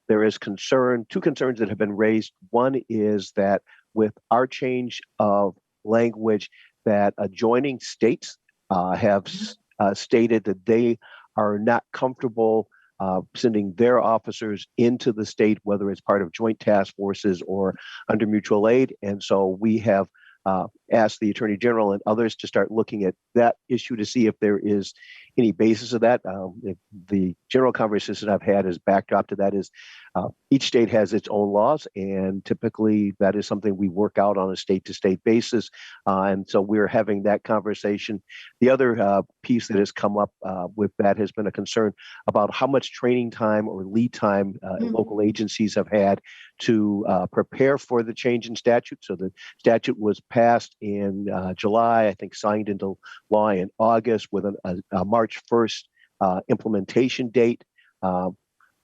There is two concerns that have been raised. One is that with our change of language, that adjoining states have stated that they are not comfortable sending their officers into the state, whether it's part of joint task forces or under mutual aid. And so we have asked the Attorney General and others to start looking at that issue to see if there is any basis of that. The general conversation I've had is backdrop to that is each state has its own laws, and typically that is something we work out on a state-to-state basis. And so we're having that conversation. The other piece that has come up with that has been a concern about how much training time or lead time local agencies have had to prepare for the change in statute. So the statute was passed in July, I think signed into law in August with a March 1st implementation date.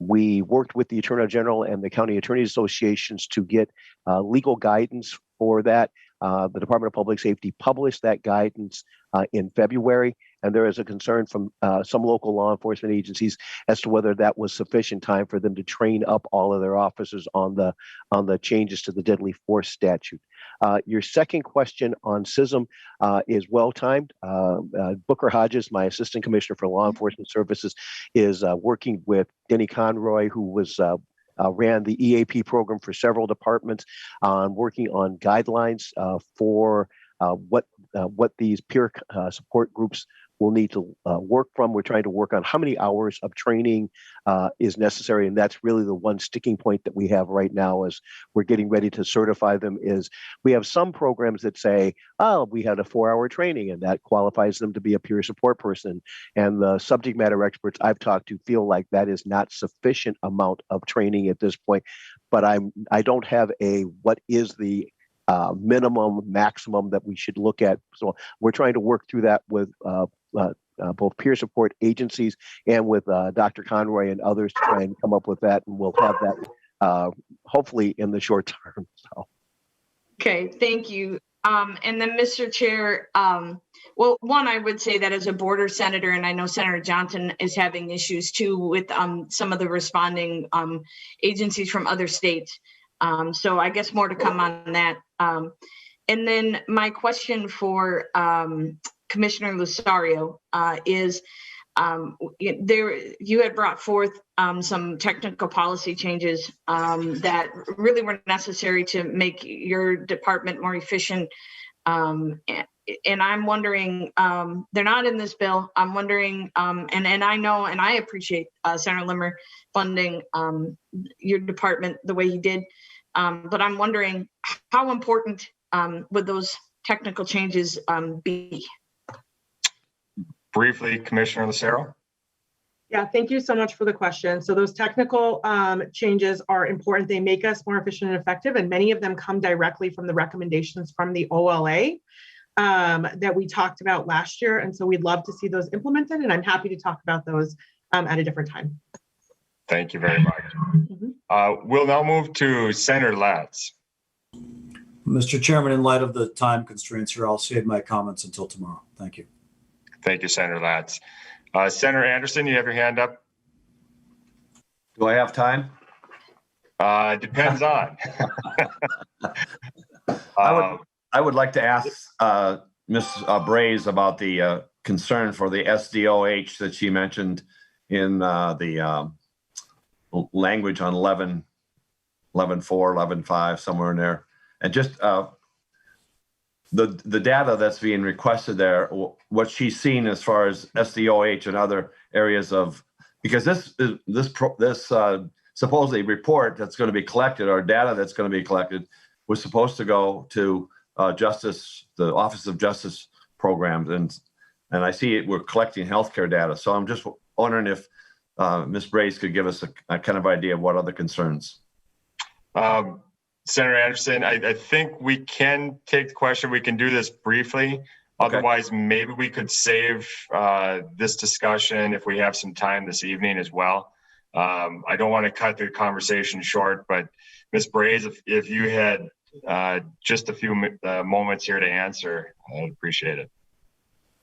We worked with the Attorney General and the County Attorneys Associations to get legal guidance for that. The Department of Public Safety published that guidance in February, and there is a concern from some local law enforcement agencies as to whether that was sufficient time for them to train up all of their officers on the changes to the deadly force statute. Your second question on CISM is well timed. Booker Hodges, my Assistant Commissioner for Law Enforcement Services, is working with Denny Conroy, who was ran the EAP program for several departments, on working on guidelines for what these peer support groups will need to work from. We're trying to work on how many hours of training is necessary, and that's really the one sticking point that we have right now as we're getting ready to certify them. Is we have some programs that say, oh, we had a 4-hour training, and that qualifies them to be a peer support person. And the subject matter experts I've talked to feel like that is not sufficient amount of training at this point. But I don't have a what is the minimum, maximum that we should look at. So we're trying to work through that with both peer support agencies and with Dr. Conroy and others to try and come up with that. And we'll have that hopefully in the short term. So. Okay, thank you. And then, Mr. Chair, well, one, I would say that as a border senator, and I know Senator Johnson is having issues too with some of the responding agencies from other states. So I guess more to come on that. And then my question for Commissioner Lucario is, you had brought forth some technical policy changes that really were necessary to make your department more efficient. And I'm wondering, they're not in this bill. I'm wondering, and I know, and I appreciate Senator Limmer funding your department the way he did. But I'm wondering how important would those technical changes be? Briefly, Commissioner Lucero. Yeah, thank you so much for the question. So those technical changes are important. They make us more efficient and effective, and many of them come directly from the recommendations from the OLA that we talked about last year. And so we'd love to see those implemented, and I'm happy to talk about those at a different time. Thank you very much. We'll now move to Senator Latz. Mr. Chairman, in light of the time constraints here, I'll save my comments until tomorrow. Thank you. Thank you, Senator Latz. Senator Anderson, you have your hand up. Do I have time? Depends on. I would like to ask Ms. Braze about the concern for the SDOH that she mentioned in the language on 11.4, 11.5, somewhere in there. And just the data that's being requested there, what she's seen as far as SDOH and other areas of, because this supposedly report that's going to be collected, or data that's going to be collected, was supposed to go to the Office of Justice programs, and I see we're collecting healthcare data. So I'm just wondering if Ms. Brace could give us a kind of idea of what other concerns. Senator Anderson, I think we can take the question. We can do this briefly. Okay. Otherwise, maybe we could save this discussion if we have some time this evening as well. I don't want to cut the conversation short, but Ms. Braze, if you had just a few moments here to answer, I'd appreciate it.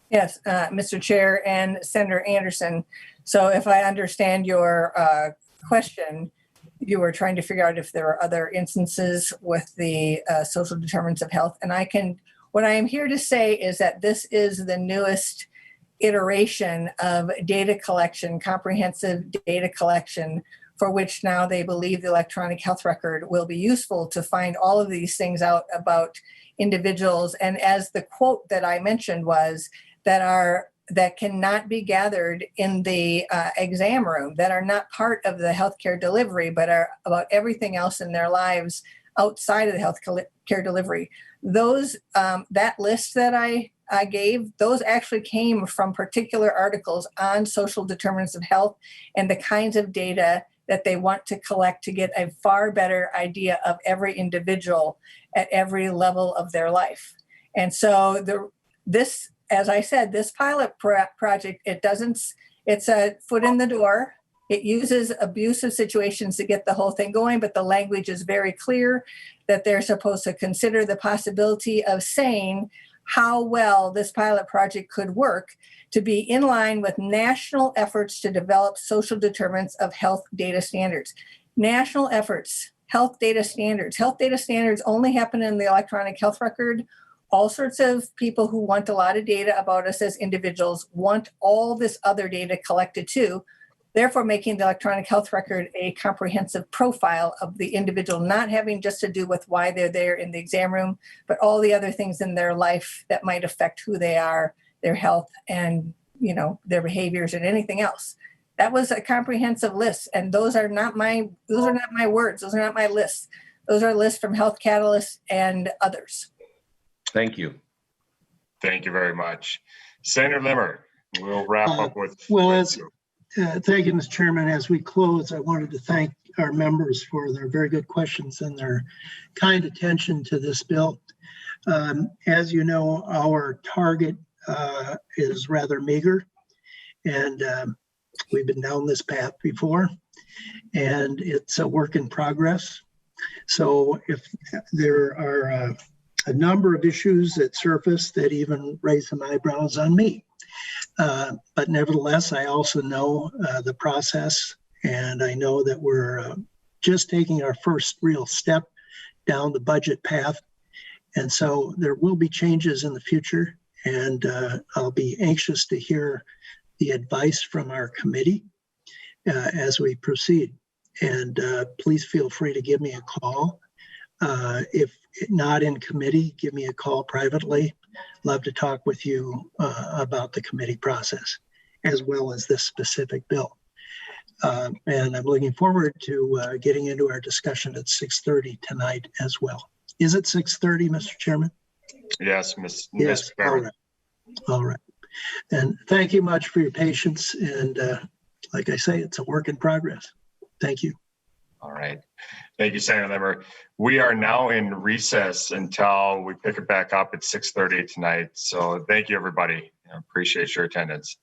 Yes, Mr. Chair and Senator Anderson. So if I understand your question, you were trying to figure out if there are other instances with the social determinants of health. And what I am here to say is that this is the newest iteration of data collection, comprehensive data collection, for which now they believe the electronic health record will be useful to find all of these things out about individuals. And as the quote that I mentioned was, that cannot be gathered in the exam room, that are not part of the healthcare delivery, but are about everything else in their lives outside of the healthcare delivery. Those, that list that I gave, those actually came from particular articles on social determinants of health and the kinds of data that they want to collect to get a far better idea of every individual at every level of their life. And so as I said, this pilot project, it's a foot in the door. It uses abusive situations to get the whole thing going, but the language is very clear that they're supposed to consider the possibility of saying how well this pilot project could work to be in line with national efforts to develop social determinants of health data standards. National efforts, health data standards. Health data standards only happen in the electronic health record. All sorts of people who want a lot of data about us as individuals want all this other data collected too, therefore making the electronic health record a comprehensive profile of the individual, not having just to do with why they're there in the exam room, but all the other things in their life that might affect who they are, their health, and their behaviors and anything else. That was a comprehensive list, and those are not my words. Those are not my lists. Those are lists from Health Catalyst and others. Thank you. Thank you very much. Senator Limmer, we'll wrap up with. Thank you, Mr. Chairman. As we close, I wanted to thank our members for their very good questions and their kind attention to this bill. As you know, our target is rather meager, and we've been down this path before, and it's a work in progress. So if there are a number of issues that surface that even raise some eyebrows on me. But nevertheless, I also know the process, and I know that we're just taking our first real step down the budget path. And so there will be changes in the future, and I'll be anxious to hear the advice from our committee as we proceed. And please feel free to give me a call. If not in committee, give me a call privately. Love to talk with you about the committee process, as well as this specific bill. And I'm looking forward to getting into our discussion at 6:30 tonight as well. Is it 6:30, Mr. Chairman? Yes, Ms. Yes, all right. And thank you much for your patience. And like I say, it's a work in progress. Thank you. All right. Thank you, Senator Limmer. We are now in recess until we pick it back up at 6:30 tonight. So thank you, everybody. I appreciate your attendance.